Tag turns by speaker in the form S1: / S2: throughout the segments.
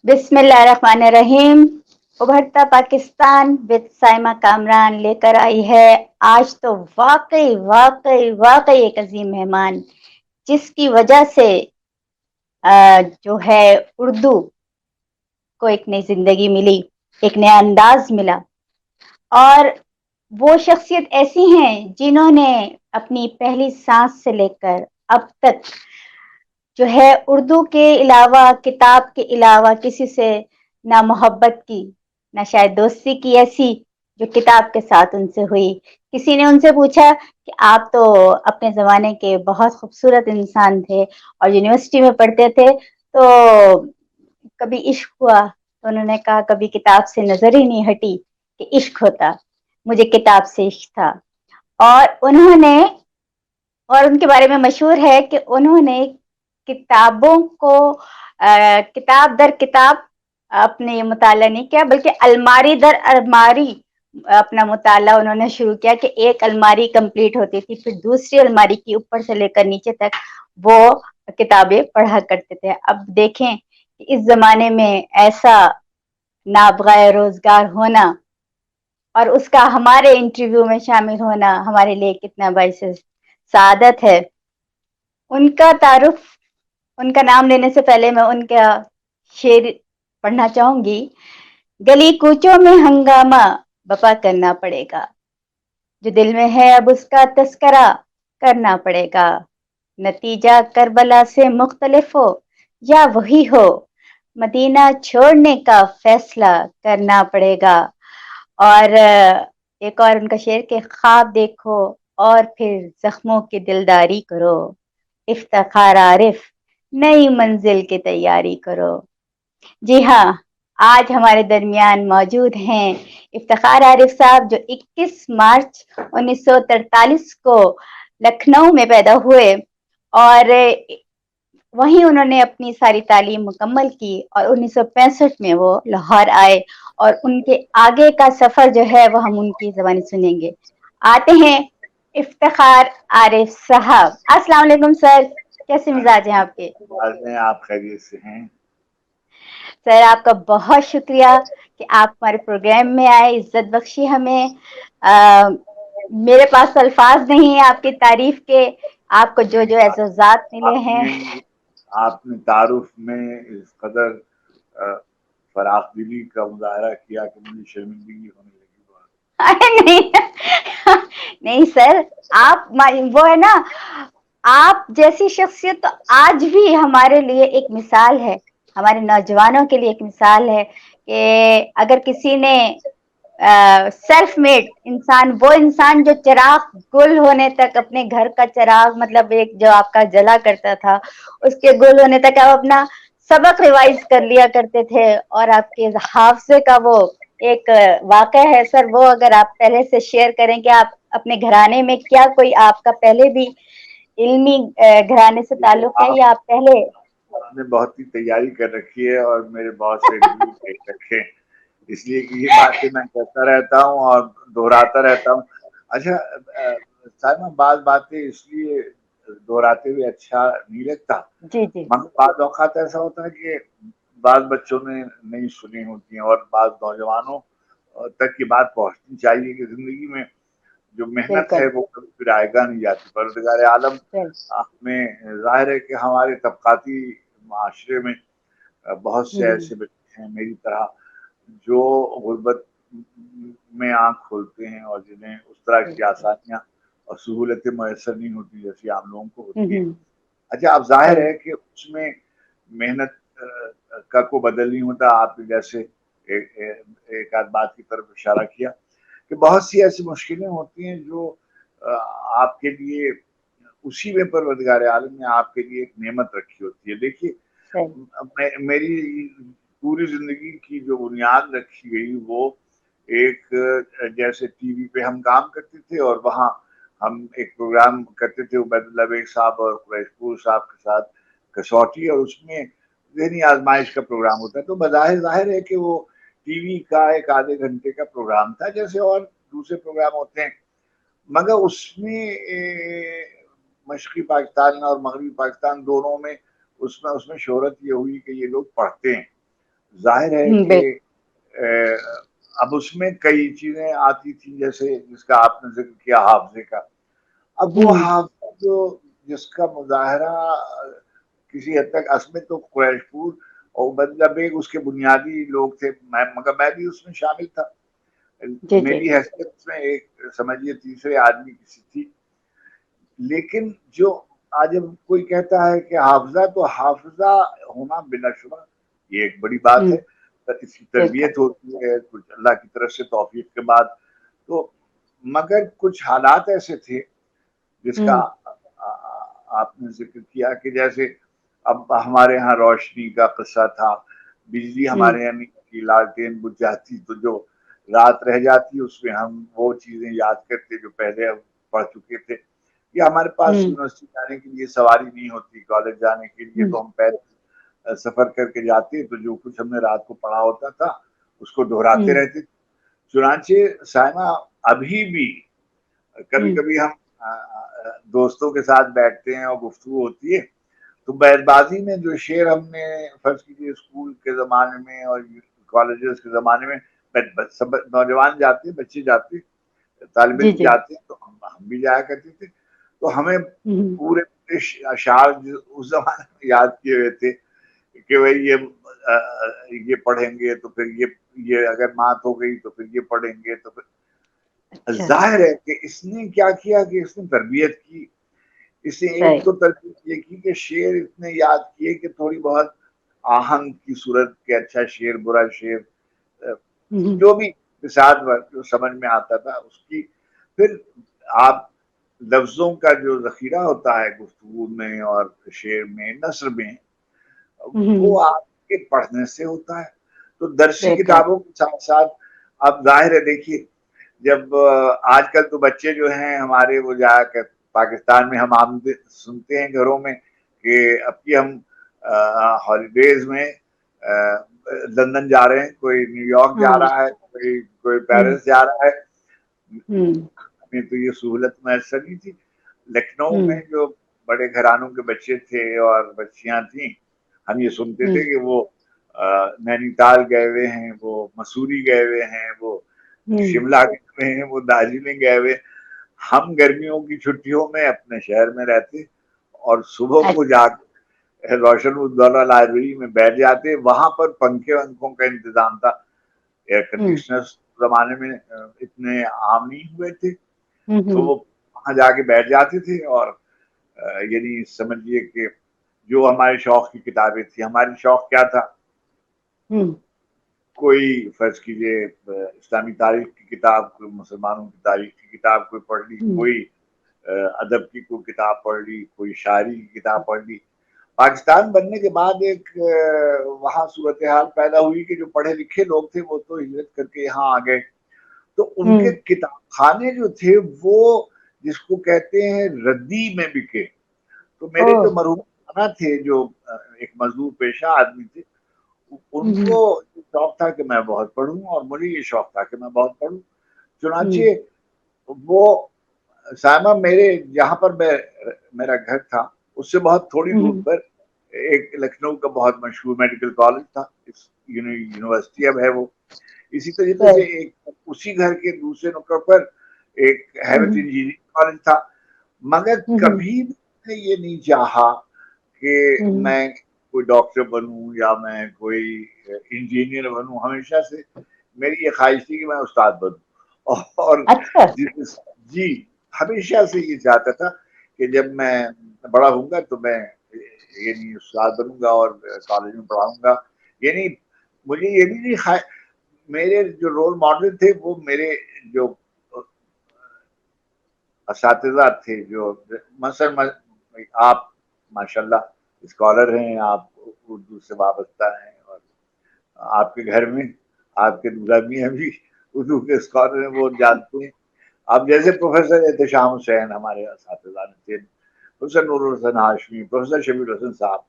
S1: بسم اللہ الرحمن الرحیم. ابھرتا پاکستان وتھ سائمہ کامران لے کر آئی ہے آج تو واقعی ایک عظیم مہمان، جس کی وجہ سے جو ہے اردو کو ایک نئی زندگی ملی، ایک نیا انداز ملا. اور وہ شخصیت ایسی ہیں جنہوں نے اپنی پہلی سانس سے لے کر اب تک جو ہے اردو کے علاوہ، کتاب کے علاوہ کسی سے نہ محبت کی، نہ شاید دوستی کی ایسی جو کتاب کے ساتھ ان سے ہوئی. کسی نے ان سے پوچھا کہ آپ تو اپنے زمانے کے بہت خوبصورت انسان تھے اور یونیورسٹی میں پڑھتے تھے، تو کبھی عشق ہوا؟ تو انہوں نے کہا کبھی کتاب سے نظر ہی نہیں ہٹی کہ عشق ہوتا، مجھے کتاب سے عشق تھا. اور ان کے بارے میں مشہور ہے کہ انہوں نے کتابوں کو کتاب در کتاب اپنے مطالعہ نہیں کیا، بلکہ الماری در الماری اپنا مطالعہ انہوں نے شروع کیا کہ ایک الماری کمپلیٹ ہوتی تھی، پھر دوسری الماری کی اوپر سے لے کر نیچے تک وہ کتابیں پڑھا کرتے تھے. اب دیکھیں کہ اس زمانے میں ایسا نابغہ روزگار ہونا اور اس کا ہمارے انٹرویو میں شامل ہونا ہمارے لیے کتنا باعث سعادت ہے. ان کا تعارف، ان کا نام لینے سے پہلے میں ان کا شعر پڑھنا چاہوں گی. گلی کوچوں میں ہنگامہ بپا کرنا پڑے گا، جو دل میں ہے اب اس کا تذکرہ کرنا پڑے گا. نتیجہ کربلا سے مختلف ہو یا وہی ہو، مدینہ چھوڑنے کا فیصلہ کرنا پڑے گا. اور ایک اور ان کا شعر کہ خواب دیکھو اور پھر زخموں کی دلداری کرو، افتخار عارف نئی منزل کی تیاری کرو. جی ہاں، آج ہمارے درمیان موجود ہیں افتخار عارف صاحب، جو 21 مارچ 1943 کو لکھنؤ میں پیدا ہوئے اور وہیں انہوں نے اپنی ساری تعلیم مکمل کی اور 1965 میں وہ لاہور آئے. اور ان کے آگے کا سفر جو ہے وہ ہم ان کی زبانی سنیں گے. آتے ہیں افتخار عارف صاحب. السلام علیکم سر، کیسے مزاج ہیں آپ کے؟
S2: آپ خیریت سے ہیں؟
S1: سر آپ کا بہت شکریہ کہ آپ ہمارے پروگرام میں آئے، عزت بخشی ہمیں. میرے پاس الفاظ نہیں ہیں آپ کی تعریف کے، آپ کو جو جو اعزازات ملے ہیں.
S2: آپ نے تعارف میں اس قدر فراخ دلی کا مظاہرہ کیا کہ مجھے شرمندگی ہونے لگی.
S1: نہیں نہیں سر، آپ وہ ہے نا، آپ جیسی شخصیت تو آج بھی ہمارے لیے ایک مثال ہے، ہمارے نوجوانوں کے لیے ایک مثال ہے کہ اگر کسی نے سیلف میڈ انسان، وہ انسان جو چراغ گل ہونے تک اپنے گھر کا چراغ، مطلب ایک جو آپ کا جلا کرتا تھا، اس کے گل ہونے تک آپ اپنا سبق ریوائز کر لیا کرتے تھے. اور آپ کے حافظے کا وہ ایک واقعہ ہے سر، وہ اگر آپ پہلے سے شیئر کریں کہ آپ اپنے گھرانے میں کیا کوئی آپ کا پہلے بھی علمی گھرانے سے تعلق ہے یا آپ پہلے؟
S2: آپ نے بہت ہی تیاری کر رکھی ہے اور میرے بہت سے انٹرویو دیکھ رکھے ہیں، اس لیے کہ یہ باتیں میں کہتا رہتا ہوں اور دہراتا رہتا ہوں. اچھا سائمہ، بعض باتیں اس لیے دہراتے ہوئے اچھا نہیں لگتا،
S1: جی جی
S2: مگر بعض اوقات ایسا ہوتا ہے کہ بعض بچوں نے نہیں سنی ہوتی ہیں اور بعض نوجوانوں تک یہ بات پہنچنی چاہیے کہ زندگی میں جو محنت
S1: بالکل
S2: ہے وہ کبھی پھر آئے نہیں جاتی. پروردگار عالم میں ظاہر ہے کہ ہمارے طبقاتی معاشرے میں بہت سے ایسے بچے ہیں میری طرح جو غربت میں آنکھ کھولتے ہیں اور جنہیں اس طرح کی آسانیاں اور سہولتیں میسر نہیں ہوتی جیسی عام لوگوں کو ہوتی ہیں. اچھا، اب ظاہر ہے کہ اس میں محنت کا کوئی بدل نہیں ہوتا. آپ نے جیسے ایک آدھ بات کی طرف اشارہ کیا کہ بہت سی ایسی مشکلیں ہوتی ہیں جو آپ کے لیے اسی میں پروردگار عالم نے آپ کے لیے ایک نعمت رکھی ہوتی ہے. دیکھیے، میری پوری زندگی کی جو بنیاد رکھی گئی وہ ایک جیسے ٹی وی پہ ہم کام کرتے تھے اور وہاں ہم ایک پروگرام کرتے تھے عبید اللہ بیگ صاحب اور قریش پور صاحب کے ساتھ کسوٹی، اور اس میں ذہنی آزمائش کا پروگرام ہوتا ہے. تو بظاہر ظاہر ہے کہ وہ ٹی وی کا ایک آدھے گھنٹے کا پروگرام تھا جیسے اور دوسرے پروگرام ہوتے ہیں، مگر اس میں مشرقی پاکستان اور مغربی پاکستان دونوں میں اس میں شہرت یہ ہوئی کہ یہ لوگ پڑھتے ہیں. ظاہر ہے کہ اب اس میں کئی چیزیں آتی تھیں، جیسے جس کا آپ نے ذکر کیا حافظے کا. اب وہ حافظہ جو جس کا مظاہرہ کسی حد تک اصل میں تو قریش پور اور عبیداللہ بیگ اس کے بنیادی لوگ تھے، مگر میں بھی اس میں شامل تھا. میری حیثیت اس میں ایک سمجھیے تیسرے آدمی کسی تھی. لیکن جو آج کوئی کہتا ہے کہ حافظہ، تو حافظہ ہونا بلا شبہ یہ ایک بڑی بات ہے. اس کی تربیت ہوتی ہے کچھ اللہ کی طرف سے توفیق کے بعد. تو مگر کچھ حالات ایسے تھے جس کا آپ نے ذکر کیا کہ جیسے اب ہمارے ہاں روشنی کا قصہ تھا، بجلی ہمارے یہاں کی لالٹین بجھ جاتی تو جو رات رہ جاتی اس میں ہم وہ چیزیں یاد کرتے جو پہلے ہم پڑھ چکے تھے. یا ہمارے پاس یونیورسٹی جانے کے لیے سواری نہیں ہوتی، کالج جانے کے لیے تو ہم پہلے سفر کر کے جاتے، تو جو کچھ ہم نے رات کو پڑھا ہوتا تھا اس کو دہراتے رہتے. چنانچہ سائمہ ابھی بھی کبھی کبھی ہم دوستوں کے ساتھ بیٹھتے ہیں اور گفتگو ہوتی ہے تو بیت بازی میں جو شعر ہم نے فرض کیجیے اسکول کے زمانے میں اور کالجز کے زمانے میں سب نوجوان جاتے، بچے جاتے، طالب علم جاتے تو ہم بھی جایا کرتے تھے. تو ہمیں پورے اشعار اس زمانے میں یاد کیے ہوئے تھے کہ بھائی یہ پڑھیں گے تو پھر یہ اگر مات ہو گئی تو پھر یہ پڑھیں گے. تو پھر ظاہر ہے کہ اس نے کیا کیا کہ اس نے تربیت کی. اس نے ایک تو تربیت یہ کی کہ شعر اتنے یاد کیے کہ تھوڑی بہت آہنگ کی صورت کے اچھا شعر برا شعر جو بھی ساتھ جو سمجھ میں آتا تھا اس کی. پھر آپ لفظوں کا جو ذخیرہ ہوتا ہے گفتگو میں اور شعر میں نثر میں وہ آپ کے پڑھنے سے ہوتا ہے. تو درسی کتابوں کے ساتھ ساتھ اب ظاہر ہے دیکھیے جب آج کل تو بچے جو ہیں ہمارے وہ جا کر پاکستان میں ہم عام سنتے ہیں گھروں میں کہ اب کی ہم ہالیڈیز میں لندن جا رہے ہیں، کوئی نیو یارک جا رہا ہے، کوئی پیرس جا رہا ہے. ہمیں تو یہ سہولت میسر نہیں تھی. لکھنؤ میں جو بڑے گھرانوں کے بچے تھے اور بچیاں تھیں ہم یہ سنتے تھے کہ وہ نینی تال گئے ہوئے ہیں، وہ مسوری گئے ہوئے ہیں، وہ شملہ گئے ہوئے ہیں، وہ دارجلنگ گئے ہوئے. ہم گرمیوں کی چھٹیوں میں اپنے شہر میں رہتے اور صبح کو جا کے روشن الدولہ لائبریری میں بیٹھ جاتے. وہاں پر پنکھے ونکھوں کا انتظام تھا، ایئر کنڈیشنر زمانے میں اتنے عام نہیں ہوئے تھے. تو وہ وہاں جا کے بیٹھ جاتے تھے اور یعنی سمجھیے کہ جو ہمارے شوق کی کتابیں تھیں. ہماری شوق کیا تھا؟ کوئی فرض کیجیے اسلامی تاریخ کی کتاب، کوئی مسلمانوں کی تاریخ کی کتاب کوئی پڑھ لی، کوئی ادب کی کوئی کتاب پڑھ لی، کوئی شاعری کی کتاب پڑھ لی. پاکستان بننے کے بعد ایک وہاں صورتحال پیدا ہوئی کہ جو پڑھے لکھے لوگ تھے وہ تو ہجرت کر کے یہاں آ گئے. تو ان کے کتاب خانے جو تھے وہ جس کو کہتے ہیں ردی میں بکے. تو میرے جو مرحوم خانہ تھے جو ایک مزدور پیشہ آدمی تھے ان کو شوق تھا کہ میں بہت پڑھوں اور مجھے یہ شوق تھا کہ میں بہت پڑھوں. چنانچہ وہ سائمہ میرے جہاں پر میرا گھر تھا اس سے بہت تھوڑی دور پر ایک لکھنؤ کا بہت مشہور میڈیکل کالج تھا، یونیورسٹی اب ہے وہ. اسی طریقے سے ایک اسی گھر کے دوسرے نکڑ پر ایک ہیوت انجینئرنگ کالج تھا. مگر کبھی بھی یہ نہیں چاہا کہ میں کوئی ڈاکٹر بنوں یا میں کوئی انجینئر بنوں. ہمیشہ سے میری یہ خواہش تھی کہ میں استاد بنوں اور جی ہمیشہ سے یہ چاہتا تھا کہ جب میں بڑا ہوں گا تو میں یعنی استاد بنوں گا اور کالج میں پڑھاؤں گا. یعنی مجھے یہ بھی نہیں میرے جو رول ماڈل تھے وہ میرے جو اساتذہ تھے جو مثلا آپ ماشاءاللہ اسکالر ہیں، آپ اردو سے وابستہ ہیں اور آپ کے گھر میں آپ کے دلہا میاں بھی اردو کے اسکالر ہیں، وہ جانتے ہیں. اب جیسے پروفیسر احتشام حسین ہمارے اساتذہ تھے، پروفیسر نور الحسن ہاشمی، پروفیسر شبیر الحسن صاحب،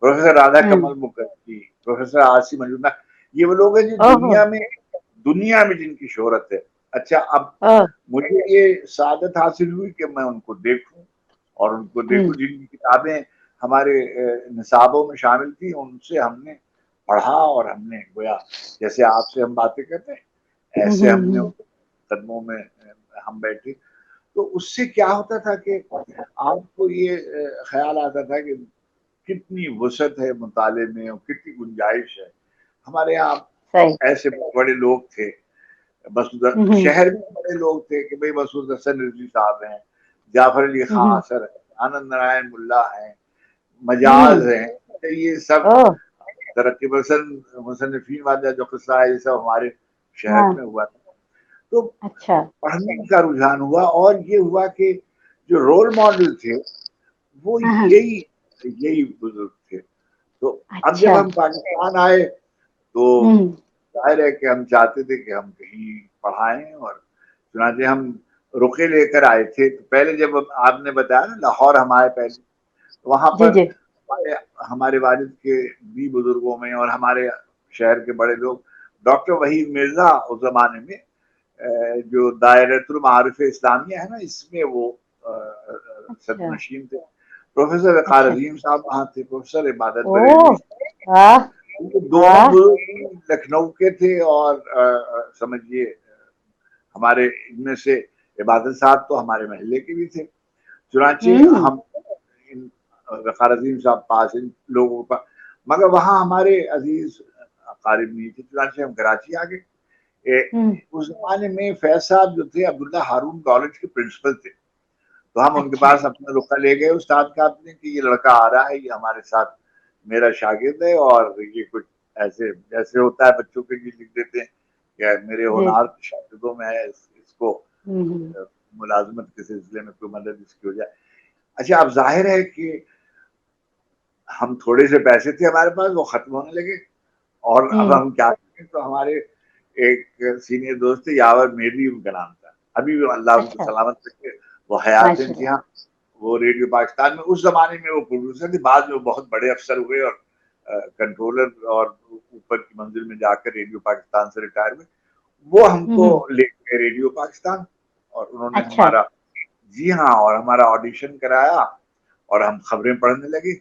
S2: پروفیسر رادھا کمل مکھرجی، پروفیسر آرسی مجومدار. یہ وہ لوگ ہیں جو دنیا میں جن کی شہرت ہے. اچھا اب مجھے یہ سعادت حاصل ہوئی کہ میں ان کو دیکھوں اور ان کو دیکھوں جن کی کتابیں ہمارے نصابوں میں شامل تھی ان سے ہم نے پڑھا اور ہم نے گویا جیسے آپ سے ہم باتیں کرتے ہیں ایسے ہم نے قدموں میں ہم بیٹھے. تو اس سے کیا ہوتا تھا کہ آپ کو یہ خیال آتا تھا کہ کتنی وسعت ہے مطالعے میں اور کتنی گنجائش ہے. ہمارے یہاں ایسے بڑے لوگ تھے, شہر میں بڑے لوگ تھے کہ بھائی مسعود حسن رضوی صاحب ہیں, جعفر علی خان اثر ہے, آنند نارائن ملا ہیں, مجاز ہیں, یہ سب ترقی پسند مصنفین والا جو قصہ ہے یہ سب ہمارے شہر میں ہوا تھا. تو پڑھنے کا رجحان ہوا اور یہ ہوا کہ جو رول ماڈل تھے وہ یہی بزرگ تھے. تو اب جب ہم پاکستان آئے تو ظاہر ہے کہ ہم چاہتے تھے کہ ہم کہیں پڑھائیں, اور چنانچہ ہم رقے لے کر آئے تھے. تو پہلے جب آپ نے بتایا نا لاہور ہم آئے پہلے, وہاں پر ہمارے والد کے بھی بزرگوں میں اور ہمارے شہر کے بڑے لوگ, ڈاکٹر وحید مرزا اس زمانے میں جو دائرۃ المعارف اسلامیہ ہے نا اس میں وہ صدر نشین تھے, پروفیسر وقار عظیم صاحب وہاں تھے, پروفیسر عبادت بریلوی دونوں بزرگ لکھنؤ کے تھے, اور سمجھیے ہمارے ان میں سے عبادت صاحب تو ہمارے محلے کے بھی تھے. چنانچہ ہم وقار عظیم صاحب پاس ان لوگوں کا, مگر وہاں ہمارے عزیز اقارب نہیں تھے. چنانچہ ہم کراچی آ گئے. اس زمانے میں فیض صاحب جو تھے عبداللہ ہارون کالج کے پرنسپل تھے, تو ہم ان کے پاس اپنا رخہ لے گئے استاد کا اپنے کہ یہ لڑکا آ رہا ہے, یہ ہمارے ساتھ میرا شاگرد ہے, اور یہ کچھ ایسے جیسے ہوتا ہے بچوں کے لیے لکھ دیتے ہیں کہ میرے ہونہار شاگردوں میں ہے, اس کو ملازمت کے سلسلے میں کوئی مدد اس کی ہو جائے. اچھا اب ظاہر ہے کہ ہم تھوڑے سے پیسے تھے ہمارے پاس, وہ ختم ہونے لگے, اور اب ہم کیا کریں. تو ہمارے ایک سینئر دوست تھے یاور میری ان کا نام تھا, ابھی بھی اللہ ان کو سلامت رکھے, وہ حیات ہیں جی ہاں, وہ ریڈیو پاکستان میں اس زمانے میں وہ پروڈیوسر تھے, بعد میں وہ بہت بڑے افسر ہوئے اور کنٹرولر اور اوپر کی منزل میں جا کر ریڈیو پاکستان سے ریٹائر ہوئے. وہ ہم کو لے گئے ریڈیو پاکستان, اور انہوں نے ہمارا جی ہاں اور ہمارا آڈیشن کرایا اور ہم خبریں پڑھنے لگے.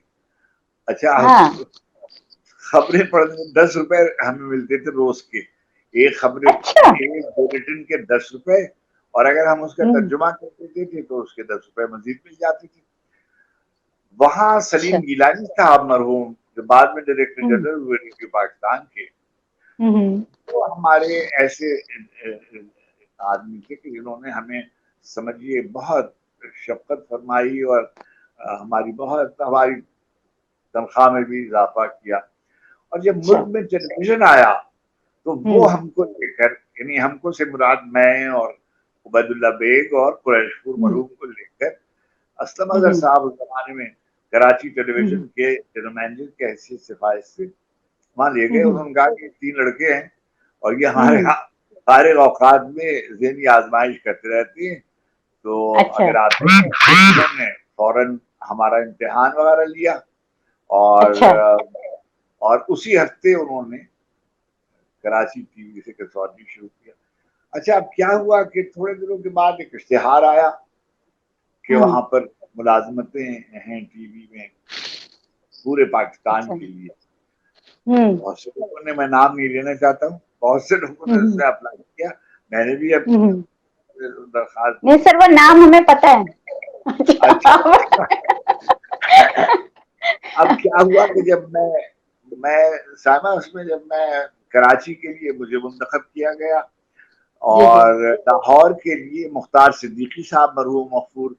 S2: اچھا خبریں پڑھنے میں 10 روپے ہمیں ملتے تھے روز کے, ایک خبریں ایک بلیٹن کے 10 روپے, اور اگر ہم اس کا ترجمہ کر دیتے تھے تو اس کے 10 روپے مزید مل جاتے تھے. وہاں سلیم گیلانی صاحب مرحوم جو بعد میں ڈائریکٹر جنرل ہوئے ریڈیو پاکستان کے, وہ ہمارے ایسے آدمی تھے کہ جنہوں نے ہمیں سمجھیے بہت شفقت فرمائی اور ہماری تنخواہ میں بھی اضافہ کیا. اور جب ملک میں ٹیلی ویژن آیا تو وہ ہم کو لے کر, یعنی ہم کو سے مراد میں اور عبید اللہ بیگ اور قریش پور مرحوم کو لے کر اسلم اظہر صاحب اس زمانے میں کراچی ٹیلی ویژن کے جنرل مینیجر کی حیثیت سے فائز تھے, وہاں لے گئے. انہوں نے کہا کہ 3 لڑکے ہیں اور یہ ہمارے یہاں فارغ اوقات میں ذہنی آزمائش کرتے رہتے ہیں, تو اگر آتے ہیں. انہوں نے فوراً ہمارا امتحان وغیرہ لیا اور اسی ہفتے انہوں نے کراچی ٹی وی سے کسوٹی شروع کیا. اچھا اب کیا ہوا کہ تھوڑے دنوں کے بعد ایک اشتہار آیا کہ وہاں پر ملازمتیں ہیں ٹی وی میں پورے پاکستان کے لیے. بہت سے لوگوں نے, میں نام نہیں لینا چاہتا ہوں, بہت سے لوگوں نے اس سے اپلائی کیا. میں نے بھی درخواست
S1: نہیں سر وہ نام ہمیں پتہ ہے.
S2: اچھا اب کیا ہوا کہ جب میں سائمہ اس میں جب میں کراچی کے لیے مجھے منتخب کیا گیا, اور لاہور کے لیے مختار صدیقی صاحب مرحوم مغفور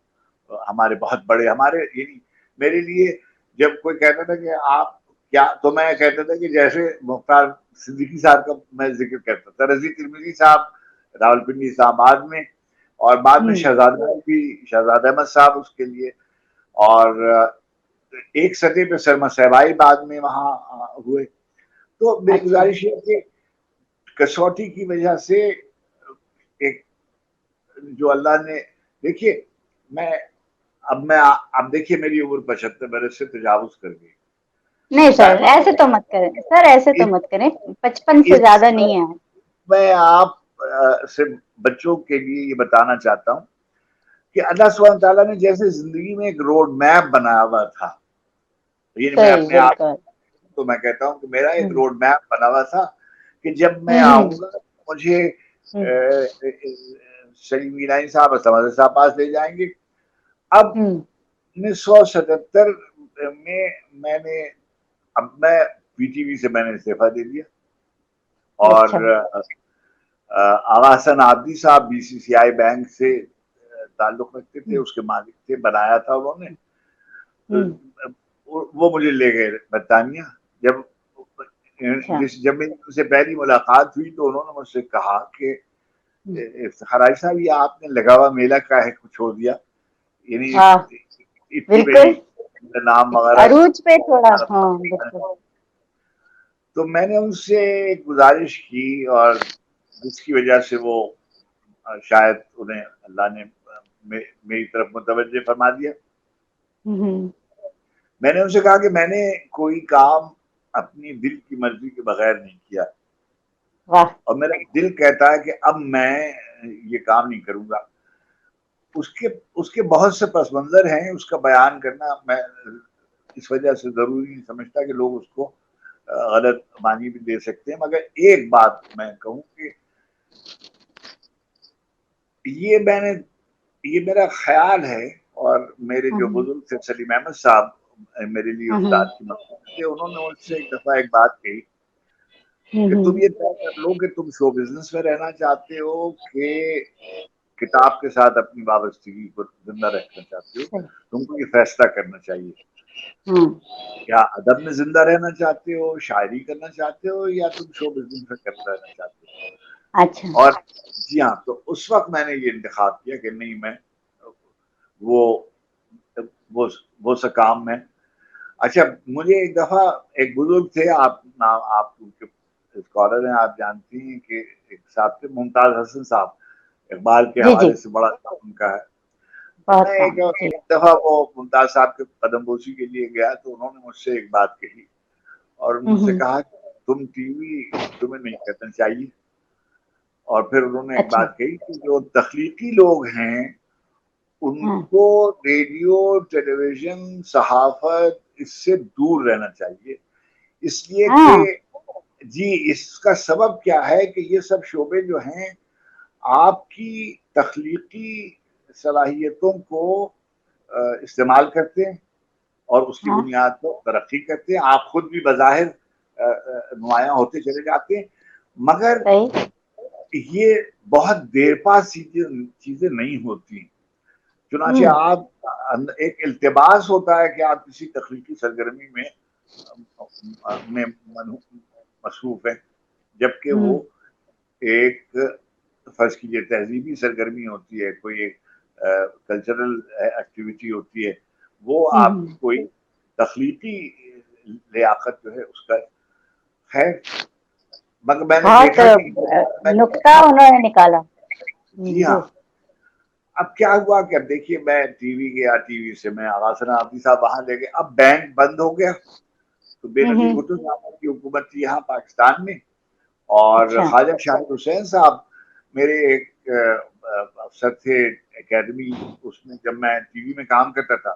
S2: ہمارے بہت بڑے, ہمارے یعنی میرے لیے جب کوئی کہتا تھا کہ آپ کیا, تو میں کہتا تھا کہ جیسے مختار صدیقی صاحب کا میں ذکر کرتا تھا, رضی ترمذی صاحب راولپنڈی اسلام آباد میں, اور بعد میں شہزاد احمد صاحب اس کے لیے, اور ایک سطح پہ سرما صاحبائی بعد میں وہاں ہوئے. تو میری گزارش ہے کہ کسوٹی کی وجہ سے ایک جو اللہ نے, دیکھیے اب دیکھیے میری عمر 75 برس سے تجاوز کر گئی.
S1: نہیں سر ایسے تو مت کریں, سر ایسے تو مت کریں, 55 سے زیادہ نہیں ہے.
S2: میں آپ سے بچوں کے لیے یہ بتانا چاہتا ہوں کہ اللہ سبحانہ تعالیٰ نے جیسے زندگی میں ایک روڈ میپ بنایا ہوا تھا, یہ میں اپنے آپ تو میں کہتا ہوں کہ میرا ایک روڈ میپ بنا ہوا تھا کہ جب میں آؤں گا مجھے سلیم گیلانی صاحب اسلم صاحب پاس لے جائیں گے. اب 1977 میں میں پی ٹی وی سے میں نے استعفیٰ دے دیا اور آغا حسن عابدی صاحب B C C I bank سے تعلق رکھتے تھے, اس کے مالک تھے, بنایا تھا انہوں نے. وہ مجھے لے گئے برطانیہ. جب میری ان سے پہلی ملاقات ہوئی تو انہوں نے مجھ سے کہا کہ افتخار صاحب یہ آپ نے لگا ہوا میلہ کا ہے چھوڑ دیا, یعنی اتنی بڑی نام وغیرہ
S1: عروج پہ تھوڑا. ہاں بالکل.
S2: تو میں نے ان سے ایک گزارش کی اور جس کی وجہ سے وہ شاید انہیں اللہ نے میری طرف متوجہ فرما دیا. میں نے ان سے کہا کہ میں نے کوئی کام اپنی دل کی مرضی کے بغیر نہیں کیا اور میرا دل کہتا ہے کہ اب میں یہ کام نہیں کروں گا. اس کے بہت سے پس منظر ہیں, اس کا بیان کرنا میں اس وجہ سے ضروری نہیں سمجھتا کہ لوگ اس کو غلط معنی بھی دے سکتے ہیں. مگر ایک بات میں کہوں کہ یہ میرا خیال ہے اور میرے جو بزرگ تھے سلیم احمد صاحب میرے لیے استاد کی مقصد تھے, انہوں نے مجھ سے ایک دفعہ ایک بات کہی کہ تم یہ طے کر لو کہ تم شو بزنس میں رہنا چاہتے ہو کہ کتاب کے ساتھ اپنی وابستگی کو زندہ رکھنا چاہتے ہو. تم کو یہ فیصلہ کرنا چاہیے کیا ادب میں زندہ رہنا چاہتے ہو, شاعری کرنا چاہتے ہو, یا تم شو بزنس میں کرتا رہنا چاہتے ہو.
S1: اچھا.
S2: اور جی ہاں, تو اس وقت میں نے یہ انتخاب کیا کہ نہیں, میں وہ سا کام میں. اچھا, مجھے ایک دفعہ ایک بزرگ تھے, آپ اسکالر ہیں, آپ جانتی ہیں کہ ایک صاحب تھے ممتاز حسن صاحب, اقبال کے حوالے سے بڑا ان کا ہے. تو میں ایک دفعہ وہ ممتاز صاحب کے قدم بوسی کے لیے گیا تو انہوں نے مجھ سے ایک بات کہی اور مجھ سے کہا کہ تم ٹی وی تمہیں نہیں کرنا چاہیے. اور پھر انہوں نے ایک بات کہی کہ جو تخلیقی لوگ ہیں ان کو ریڈیو, ٹیلی ویژن, صحافت اس سے دور رہنا چاہیے, اس لیے کہ جی اس کا سبب کیا ہے کہ یہ سب شعبے جو ہیں آپ کی تخلیقی صلاحیتوں کو استعمال کرتے ہیں اور اس کی بنیاد پر ترقی کرتے ہیں. آپ خود بھی بظاہر نمایاں ہوتے چلے جاتے ہیں, مگر یہ بہت دیر پا چیزیں نہیں ہوتی. چنانچہ آپ ایک التباس ہوتا ہے کہ آپ کسی تخلیقی سرگرمی میں مصروف ہیں, جبکہ وہ ایک فرض کیجیے تہذیبی سرگرمی ہوتی ہے, کوئی ایک کلچرل ایکٹیویٹی ہوتی ہے, وہ آپ کی کوئی تخلیقی لیاقت جو ہے اس کا ہے. مگر میں نے دیکھا کہ
S1: نقطہ انہوں نے نکالا.
S2: جی ہاں. اب کیا ہوا کہ اب دیکھیے میں ٹی وی گیا, ٹی وی سے میں آغا حسن عابدی صاحب وہاں لے گئے. اب بینک بند ہو گیا تو بے نظیر بھٹو صاحب کی حکومت تھی یہاں پاکستان میں, اور خواجہ شاہد حسین صاحب میرے ایک افسر تھے اکیڈمی, اس میں جب میں ٹی وی میں کام کرتا تھا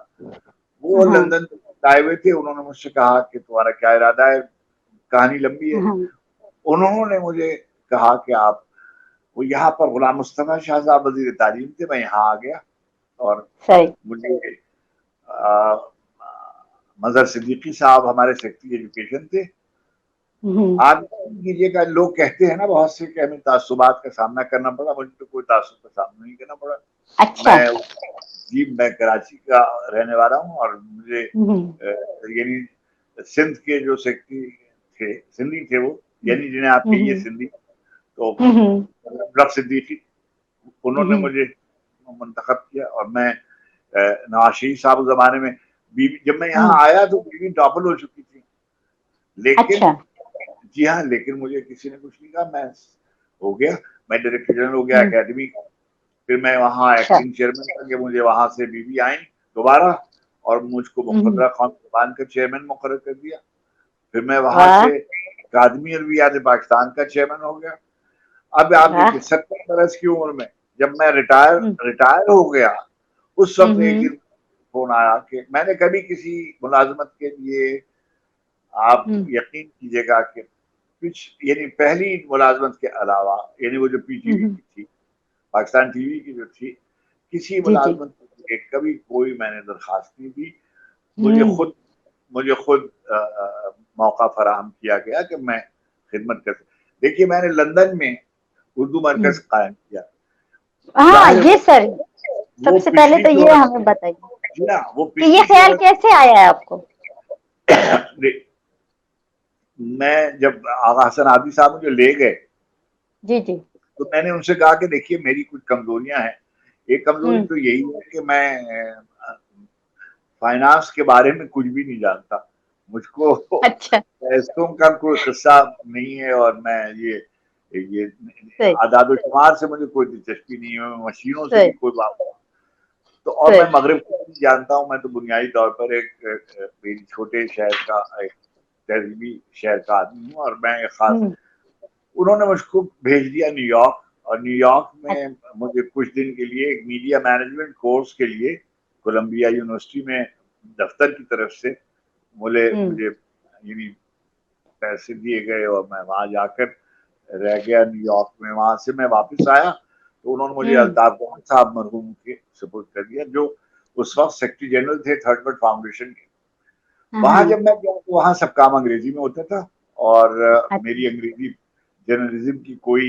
S2: وہ لندن آئے ہوئے تھے. انہوں نے مجھ سے کہا کہ تمہارا کیا ارادہ ہے, کہانی لمبی ہے. انہوں نے مجھے کہا کہ آپ, وہ یہاں پر غلام مصطفیٰ شاہ صاحب وزیر تعلیم تھے, میں یہاں آ گیا اور مجھے مظہر صدیقی صاحب ہمارے سیکرٹری ایجوکیشن تھے. آپ کیجیے گا, لوگ کہتے ہیں نا بہت سے کہ ہمیں تعصبات کا سامنا کرنا پڑا, مجھے تو کوئی تعصب کا سامنا نہیں کرنا پڑا. میں کراچی کا رہنے والا ہوں اور مجھے یعنی سندھ کے جو سیکرٹری تھے, سندھی تھے وہ, یعنی جنہیں آپ کہیے سندھی, تو رف صدیقی, انہوں نے مجھے منتخب کیا. اور میں نواز شریف صاحب زمانے میں جب میں یہاں آیا تو بیوی ڈاپل ہو چکی تھی, لیکن جی ہاں, لیکن مجھے کسی نے کچھ نہیں کہا, میں ہو گیا, میں ڈائریکٹر جنرل ہو گیا اکیڈمی کا. پھر میں وہاں ایکٹنگ چیئرمین تھا کہ مجھے وہاں سے بیوی آئیں دوبارہ اور مجھ کو مقدرہ خان زبان کا چیئرمین مقرر کر دیا. پھر میں وہاں سے اکادمی ادبیات پاکستان کا چیئرمین ہو گیا. اب آپ دیکھیے 70 برس کی عمر میں جب میں ریٹائر ہو گیا, اس وقت ایک دن فون آیا کہ میں نے کبھی کسی ملازمت کے لیے آپ یقین کیجیے گا کہ یعنی پہلی ملازمت کے علاوہ، یعنی وہ جو پی ٹی وی کی تھی، پاکستان ٹی وی کی جو تھی، کسی ملازمت کے کبھی کوئی میں نے درخواست نہیں دی. مجھے خود موقع فراہم کیا گیا کہ میں خدمت کر. دیکھیے میں نے لندن میں اردو مرکز قائم کیا.
S1: ہاں یہ سر سب سے پہلے تو یہ ہمیں بتائیے کہ یہ خیال کیسے آیا ہے آپ کو؟
S2: میں جب آغا حسن عابدی صاحب مجھے لے گئے
S1: جی جی
S2: تو میں نے ان سے کہا کہ دیکھیے میری کچھ کمزوریاں ہیں. ایک کمزوری تو یہی ہے کہ میں فائنانس کے بارے میں کچھ بھی نہیں جانتا. مجھ کو پیسوں کا کوئی قصہ نہیں ہے، اور میں یہ اعداد و شمار سے مجھے کوئی دلچسپی نہیں ہے، مشینوں سے بھی کوئی بات نہیں. تو اور میں مغرب کو نہیں جانتا ہوں. میں تو بنیادی طور پر ایک چھوٹے شہر کا، ایک تہذیبی شہر کا آدمی ہوں. اور میں ایک خاص، انہوں نے مجھ کو بھیج دیا نیو یارک، اور نیو یارک میں مجھے کچھ دن کے لیے ایک میڈیا مینجمنٹ کورس کے لیے کولمبیا یونیورسٹی میں دفتر کی طرف سے مجھے یعنی پیسے دیے گئے، اور میں وہاں جا کر رہ گیا نیو یارک میں. وہاں سے میں واپس آیا تو انہوں نے مجھے الطاف گوہر صاحب مرحوم کے سپورٹ کر دیا، جو اس وقت سیکرٹری جنرل تھے تھرڈ ورلڈ فاؤنڈیشن کے. وہاں جب میں گیا تو وہاں سب کام انگریزی میں ہوتا تھا، اور میری انگریزی جرنلزم کی کوئی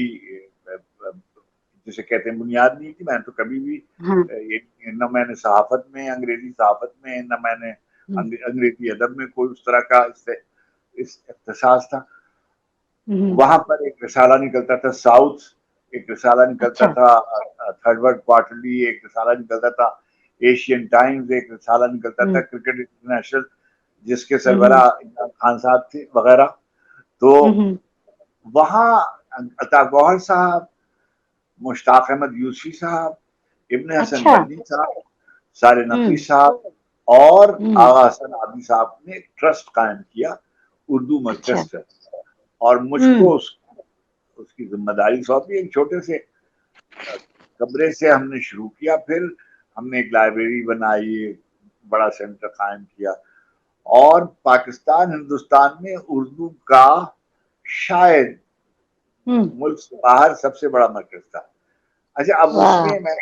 S2: جسے کہتے ہیں بنیاد نہیں تھی. میں تو کبھی بھی نہ میں نے صحافت میں، انگریزی صحافت میں، نہ میں نے انگریزی ادب میں کوئی اس طرح کا اختصاص تھا. وہاں پر ایک رسالہ نکلتا تھا ساؤتھ، ایک رسالہ نکلتا تھا تھرڈ ورلڈ کوارٹرلی، ایک رسالہ نکلتا تھا ایشین ٹائمز، ایک رسالہ نکلتا تھا کرکٹ انٹرنیشنل جس کے سربراہ عمران خان صاحب تھے وغیرہ. تو وہاں الطاف گوہر صاحب، مشتاق احمد یوسفی صاحب، ابن حسن بنی صاحب، سارے نقوی صاحب اور آغا حسن عابدی صاحب نے ایک ٹرسٹ قائم کیا اردو مرکز کا، اور مجھ کو اس کی ذمہ داری سونپی. ایک چھوٹے سے کمرے سے ہم نے شروع کیا، پھر ہم نے ایک لائبریری بنائی، ایک بڑا سینٹر قائم کیا، اور پاکستان ہندوستان میں اردو کا شاید ملک سے باہر سب سے بڑا مرکز تھا. اچھا اب اس میں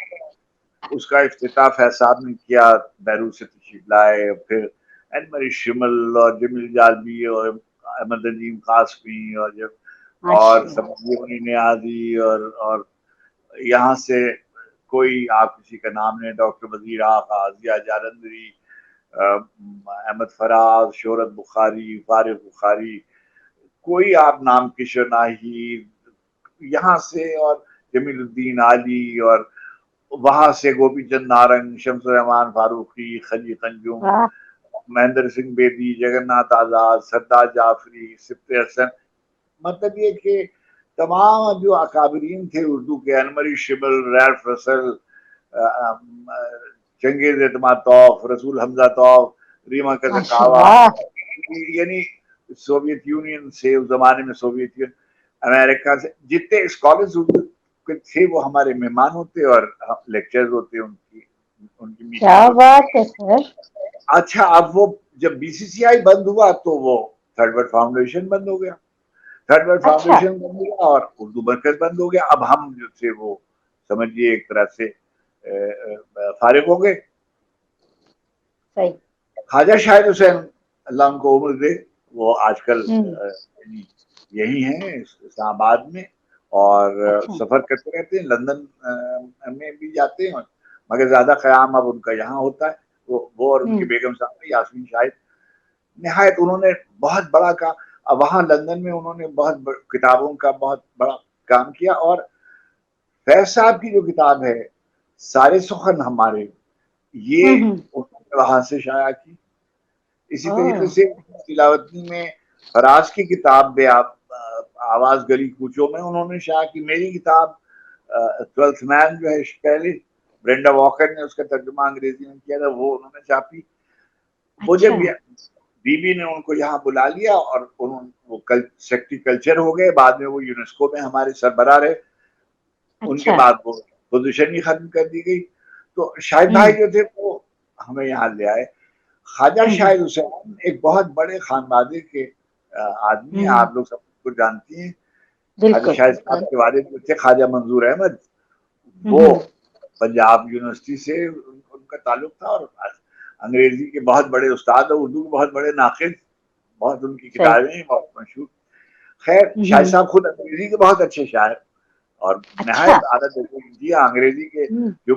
S2: اس کا افتتاح فیض صاحب نے کیا، بیروت سے تشریف لائے، پھر انمری شمل اور جمیل جالبی اور احمد نجیم قاسمی اور سمجھی نیازی، اور یہاں سے کوئی آپ کسی کا نام لیں، ڈاکٹر وزیر آقا، ضیاء جالندھری، احمد فراز، شہرت بخاری، فارغ بخاری، کوئی آپ نام کشور ناہی یہاں سے، اور جمیل الدین عالی، اور وہاں سے گوپی چند نارنگ، شمس الرحمان فاروقی، خلی قنجم، مہندر سنگھ بیدی، جگن ناتھ آزاد، سردار جعفری، سبط حسن. مطلب یہ کہ تمام جو اکابرین تھے اردو کے، انمری شبل، ریلف رسل، چنگیز اعتماد توف، رسول حمزہ توف، ریما کزکاوا، یعنی سوویت یونین سے، اس زمانے میں سوویت یونین، امریکہ سے جتنے اسکالرز اردو تھے وہ ہمارے مہمان ہوتے اور لیکچرز ہوتے ان کی میٹنگ.
S1: کیا بات ہے سر.
S2: اچھا اب وہ جب بی سی سی آئی بند ہوا تو وہ تھرڈ ورلڈ فاؤنڈیشن بند ہو گیا، تھرڈ ورلڈ فاؤنڈیشن بند ہوا اور اردو مرکز بند ہو گیا. اب ہم جو تھے وہ سمجھیے ایک طرح سے فارغ ہو گئے. خواجہ شاہد حسین اللہ ان کو عمر دے، وہ آج کل یہی ہیں اسلام آباد میں، اور سفر کرتے رہتے ہیں، لندن میں بھی جاتے ہیں، مگر زیادہ قیام اب ان کا یہاں ہوتا ہے. وہ اور ان کی بیگم صاحب یاسمین شاہد، نہایت انہوں نے بہت بڑا کام وہاں لندن میں، انہوں نے بہت کتابوں کا بہت بڑا کام کیا. اور فیض صاحب کی جو کتاب ہے سارے سخن ہمارے، یہ انہوں نے وہاں سے شائع کی. اسی طریقے سے تلاوتنی میں فراز کی کتاب بے آواز گلی کوچوں میں انہوں نے شائع کی. میری کتاب ٹویلتھ مین جو ہے پہلے برینڈا واکر نے اس کا ترجمہ انگریزی میں کیا تھا، وہ انہوں نے چھاپی. وہ جب بی بی نے ان کو یہاں بلا لیا اور وہ سیکٹری کلچر ہو گئے، بعد میں وہ یونیسکو میں ہمارے سربراہ رہے. ان کے بعد وہ پوزیشن ہی ختم کر دی گئی. تو شاہد بھائی جو تھے وہ ہمیں یہاں لے آئے. خواجہ شاہد حسین ایک بہت بڑے خاندان کے آدمی ہیں, آپ لوگ سب کو جانتی ہیں. خواجہ شاہد صاحب کے والد تھے خواجہ منظور احمد, وہ پنجاب یونیورسٹی سے ان کا تعلق تھا, اور انگریزی کے بہت بڑے استاد اور اردو کے بہت بڑے ناقد, بہت ان کی کتابیں بہت مشہور. خیر شاہد صاحب خود انگریزی کے بہت اچھے شاعر اور نہایت عادت جی انگریزی کے, جو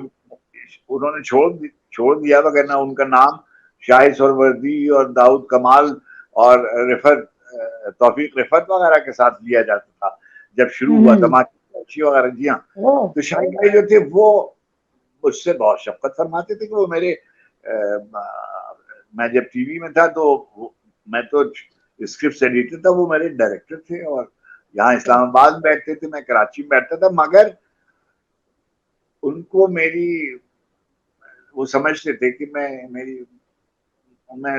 S2: انہوں نے چھوڑ دیا, وغیرہ ان کا نام شاہد سہروردی اور داؤد کمال اور رفت توفیق رفت وغیرہ کے ساتھ لیا جاتا تھا جب شروع ہوا دھماکے وغیرہ. جی ہاں, تو شاہد بھائی جو تھے وہ مجھ سے بہت شفقت فرماتے تھے کہ وہ میرے میں جب ٹی وی میں تھا تو میں تو اسکرپٹ ایڈیٹر تھا, وہ میرے ڈائریکٹر تھے, اور یہاں اسلام آباد میں بیٹھتے تھے, میں کراچی میں بیٹھتا تھا, مگر ان کو وہ سمجھتے تھے کہ میں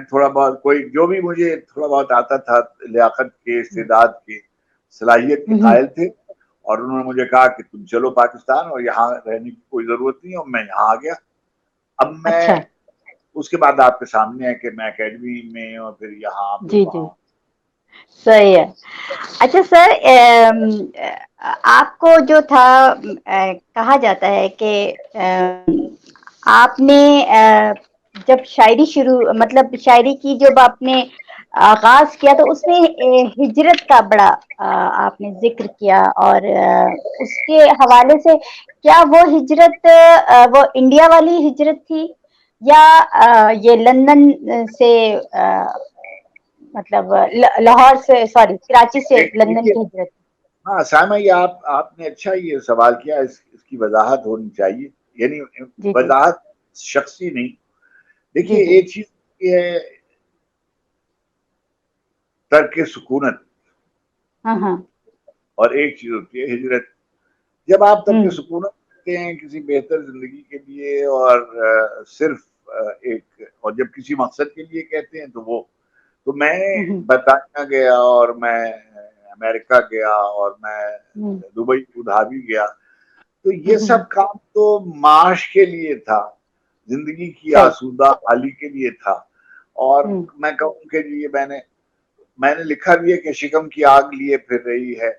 S2: تھوڑا بہت کوئی جو بھی مجھے تھوڑا بہت آتا تھا لیاقت کے, استعداد کے, صلاحیت کے قائل تھے, اور انہوں نے مجھے کہا کہ تم چلو پاکستان, اور یہاں رہنے کی کوئی ضرورت نہیں, اور میں یہاں آ گیا. اب میں اس کے بعد آپ کے سامنے ہے کہ میں اکیڈمی میں اور پھر یہاں پھر وہاں.
S1: صحیح ہے. اچھا سر, آپ کو جو تھا کہا جاتا ہے کہ آپ نے جب مطلب شاعری کی جب آپ نے آغاز کیا تو اس میں ہجرت کا بڑا آپ نے ذکر کیا, اور اس کے حوالے سے کیا وہ ہجرت وہ انڈیا والی ہجرت تھی یا یہ لندن سے مطلب لاہور سے, سوری کراچی سے لندن کی ہجرت؟
S2: ہاں سائمہ, یہ آپ نے اچھا یہ سوال کیا, اس کی وضاحت ہونی چاہیے, یعنی وضاحت شخصی نہیں. دیکھیے ایک چیز یہ ہے ترک سکونت, اور ایک چیز ہوتی ہے ہجرت. جب آپ ترک سکونت کرتے ہیں کسی بہتر زندگی کے لیے, اور صرف اور جب کسی مقصد کے لیے کہتے ہیں تو میں برطانیہ گیا, اور میں امریکہ گیا, اور میں دبئی ابوظہبی گیا, تو یہ سب کام تو معاش کے لیے تھا, زندگی کی آسودہ حالی کے لیے تھا. اور میں کہوں کہ جی میں نے لکھا بھی ہے کہ شکم کی آگ لیے پھر رہی ہے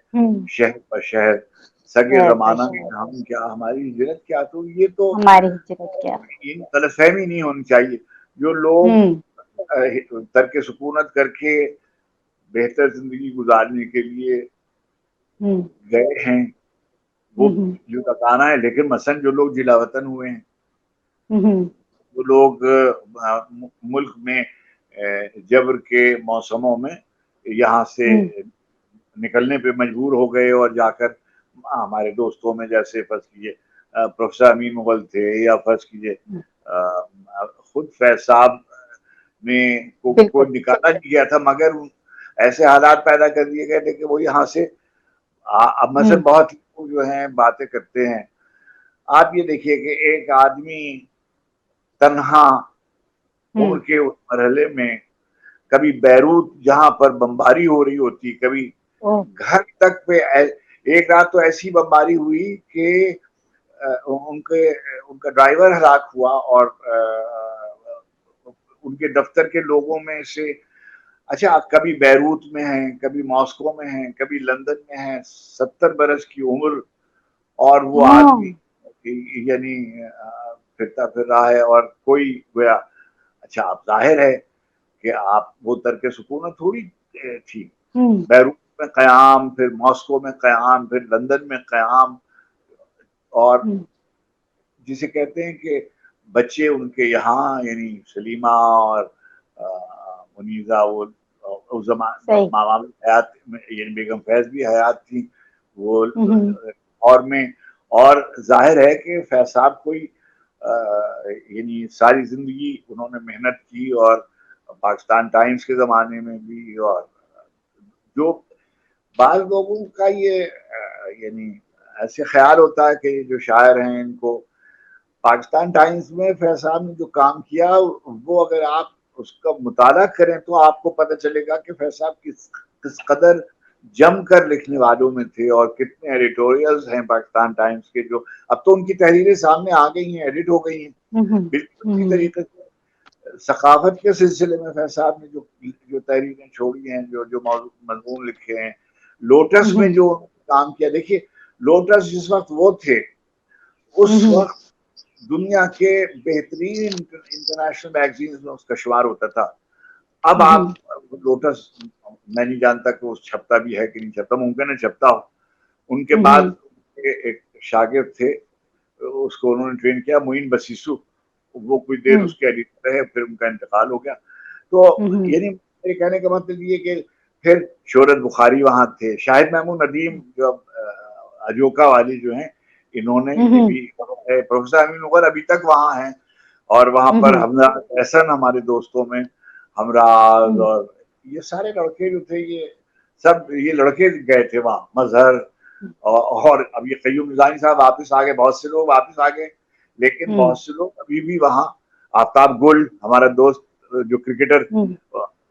S2: شہر پر شہر, سگے زمانہ میں ہم کیا, ہماری ہجرت کیا. تو یہ تو غلط فہمی نہیں ہونی چاہیے. جو لوگ ترک سکونت کر کے بہتر زندگی گزارنے کے لیے گئے ہیں وہ جو بتانا ہے, لیکن مثلا جو لوگ جلا وطن ہوئے ہیں, وہ لوگ ملک میں جبر کے موسموں میں یہاں سے نکلنے پہ مجبور ہو گئے, اور جا کر ہمارے دوستوں میں جیسے فرض کیجیے پروفیسر امین مغل تھے, یا فرض کیجیے خود فیض صاحب نے کوئی نکالا نہیں گیا تھا, مگر ایسے حالات پیدا کر دیے گئے تھے کہ وہ یہاں سے. اب مثلا بہت لوگ جو ہیں باتیں کرتے ہیں, آپ یہ دیکھیے کہ ایک آدمی تنہا عمر کے اس مرحلے میں کبھی بیروت جہاں پر بمباری ہو رہی ہوتی, کبھی گھر تک پہ ایک رات تو ایسی بمباری ہوئی کہ ان کا ڈرائیور ہلاک ہوا, اور ان کے دفتر کے لوگوں میں سے اچھا کبھی بیروت میں ہیں, کبھی ماسکو میں ہیں, کبھی لندن میں ہیں, 70 برس کی عمر, اور وہ آدمی یعنی پھرتا پھر رہا ہے, اور کوئی گویا اچھا اب ظاہر ہے کہ آپ وہ ترک سکونت تھوڑی تھی. بیروت میں قیام, پھر ماسکو میں قیام, پھر لندن میں قیام, اور جسے کہتے ہیں کہ بچے ان کے یہاں, یعنی سلیمہ اور منیزہ, وہ اس زمانے حیات یعنی بیگم فیض بھی حیات تھی وہ اور میں. اور ظاہر ہے کہ فیض صاحب کوئی یعنی ساری زندگی انہوں نے محنت کی, اور پاکستان ٹائمز کے زمانے میں بھی, اور جو بعض لوگوں کا یہ یعنی ایسے خیال ہوتا ہے کہ جو شاعر ہیں ان کو پاکستان ٹائمز میں فیض صاحب نے جو کام کیا وہ اگر آپ اس کا مطالعہ کریں تو آپ کو پتہ چلے گا کہ فیض صاحب کس قدر جم کر لکھنے والوں میں تھے, اور کتنے ایڈیٹوریلز ہیں پاکستان ٹائمز کے, جو اب تو ان کی تحریریں سامنے آ گئی ہیں, ایڈٹ ہو گئی ہیں بالکل اسی طریقے سے. ثقافت کے سلسلے میں فیض صاحب نے جو تحریریں چھوڑی ہیں، جو مضمون لکھے ہیں، لوٹس میں جو کام کیا، دیکھیے لوٹس جس وقت وہ تھے اس وقت دنیا کے بہترین انٹرنیشنل میگزینز میں اس کا شمار ہوتا تھا. اب آپ لوٹس میں نہیں جانتا کہ وہ چھپتا بھی ہے کہ نہیں چھپتا، ممکن ہے چھپتا ہو. ان کے بعد ایک شاگرد تھے، اس کو انہوں نے ٹرین کیا، معین بسیسو، وہ کچھ دیر اس کے ایڈیٹر رہے، پھر ان کا انتقال ہو گیا. تو یعنی میرے کہنے کا مطلب یہ کہ پھر شہرت بخاری وہاں تھے، شاہد محمود ندیم جو اجوکا والی جو ہیں، انہوں نے یہ بھی، پروفیسر امین مغل ابھی تک وہاں ہیں، اور وہاں پر ہمراز احسن ہمارے دوستوں میں، ہمراز اور یہ سارے لڑکے جو تھے، یہ سب یہ لڑکے گئے تھے وہاں، مظہر اور اب یہ قیوم نظامی صاحب واپس آ گئے، بہت سے لوگ واپس آ گئے، لیکن بہت سے لوگ ابھی بھی وہاں. آفتاب گل ہمارا دوست جو کرکٹر،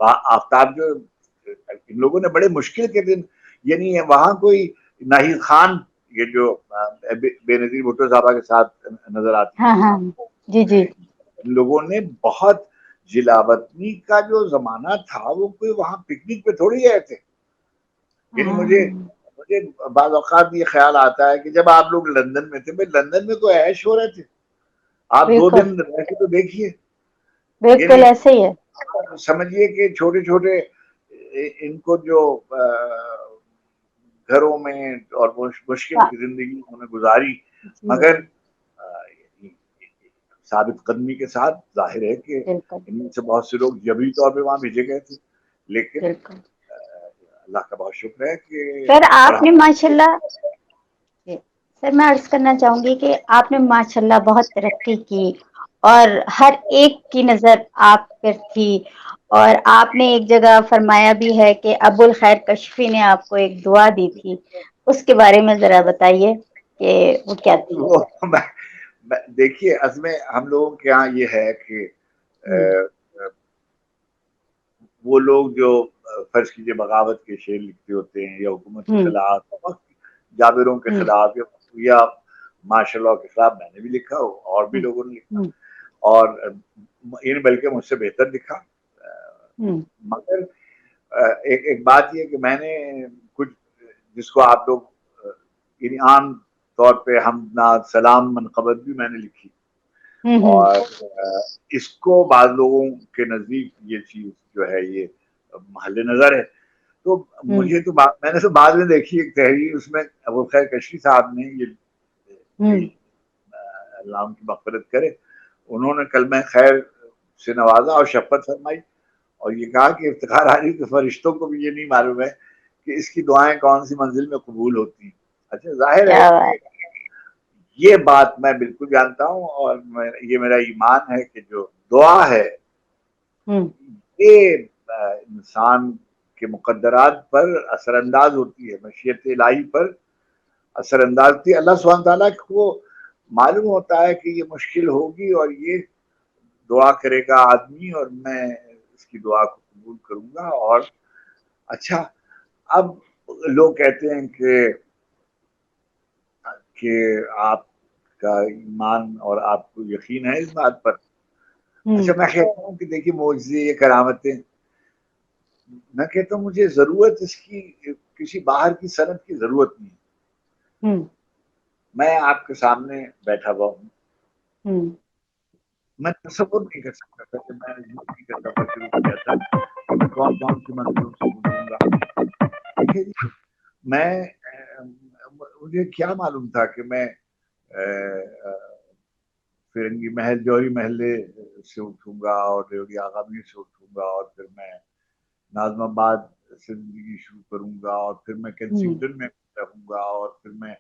S2: آفتاب جو، ان لوگوں نے بڑے مشکل کے دن، یعنی وہاں کوئی ناہید خان، یہ جو بے نظیر بھٹو صاحبہ کے ساتھ نظر آتی ہیں، ان لوگوں نے بہت، جلاوطنی کا جو زمانہ تھا وہ کوئی وہاں پکنک پہ تھوڑی گئے تھے. یعنی مجھے بعض اوقات یہ خیال آتا ہے کہ جب آپ لوگ لندن میں تھے، بھائی لندن میں کوئی عیش ہو رہے تھے، آپ 2 دن رہ کے تو دیکھیے.
S1: بالکل ایسے ہی ہے.
S2: سمجھیے کہ چھوٹے چھوٹے ان کو جو گھروں میں اور مشکل کی زندگی انہوں نے گزاری، مگر ثابت قدمی کے ساتھ ظاہر ہے کہ ان میں سے بہت سے لوگ جبری طور پہ وہاں بھیجے گئے تھے. لیکن اللہ کا بہت شکر ہے کہ
S1: سر آپ نے ماشاءاللہ، سر میں عرض کرنا چاہوں گی کہ آپ نے ماشاءاللہ بہت ترقی کی، اور ہر ایک کی نظر آپ پر تھی. اور آپ نے ایک جگہ فرمایا بھی ہے کہ ابو الخیر کشفی نے آپ کو ایک دعا دی تھی، اس کے بارے میں ذرا بتائیے کہ وہ کیا تھی.
S2: دیکھیے اصل میں ہم لوگوں کے یہاں یہ ہے کہ وہ لوگ جو فرض کیجئے بغاوت کے شعر لکھتے ہوتے ہیں، یا حکومت کے خلاف، جابروں کے خلاف، یا ماشاء اللہ کے خلاف، میں نے بھی لکھا ہو اور بھی لوگوں نے لکھا، اور بلکہ مجھ سے بہتر لکھا. مگر ایک بات یہ کہ میں نے کچھ، جس کو آپ لوگ یعنی عام طور پہ حمد سلام منقبت بھی میں نے لکھی، اور اس کو بعض لوگوں کے نزدیک یہ چیز جو ہے یہ محل نظر ہے. تو مجھے تو میں نے تو بعد میں دیکھی ایک تحریر، اس میں ابو الخیر کشفی صاحب نے یہ اللہ ان کی مغفرت کرے، انہوں نے کلمہ خیر سے نوازا اور شفقت فرمائی، اور یہ کہا کہ افتخار حاجی کے فرشتوں کو بھی یہ نہیں معلوم ہے کہ اس کی دعائیں کون سی منزل میں قبول ہوتی ہیں. اچھا ظاہر ہے کہ یہ بات میں بالکل جانتا ہوں، اور یہ میرا ایمان ہے کہ جو دعا ہے یہ انسان کے مقدرات پر اثر انداز ہوتی ہے، مشیت الہی پر اثر انداز ہوتی ہے. اللہ سبحانہ تعالیٰ کو معلوم ہوتا ہے کہ یہ مشکل ہوگی، اور یہ دعا کرے گا آدمی، اور میں اس کی دعا کو قبول کروں گا. اور اچھا، اب لوگ کہتے ہیں کہ آپ کا ایمان اور آپ کو یقین ہے اس بات پر. اچھا، میں کہتا ہوں کہ دیکھیے معجزے، یہ کرامتیں، میں کہتا ہوں مجھے ضرورت اس کی کسی باہر کی سند کی ضرورت نہیں. میں آپ کے سامنے بیٹھا ہوا ہوں، میں تصور نہیں کر سکتا تھا کہ میں نے زندگی کا سفر شروع کیا تھا، کون کون سی منزلوں سے گزروں گا. مجھے کیا معلوم تھا کہ میں فرنگی محل، جوہری محلے سے اٹھوں گا، اور ریوڑی آغا میر سے اٹھوں گا، اور پھر میں ناظم آباد سے زندگی شروع کروں گا، اور پھر میں کینسنگٹن میں رہوں گا، اور پھر میں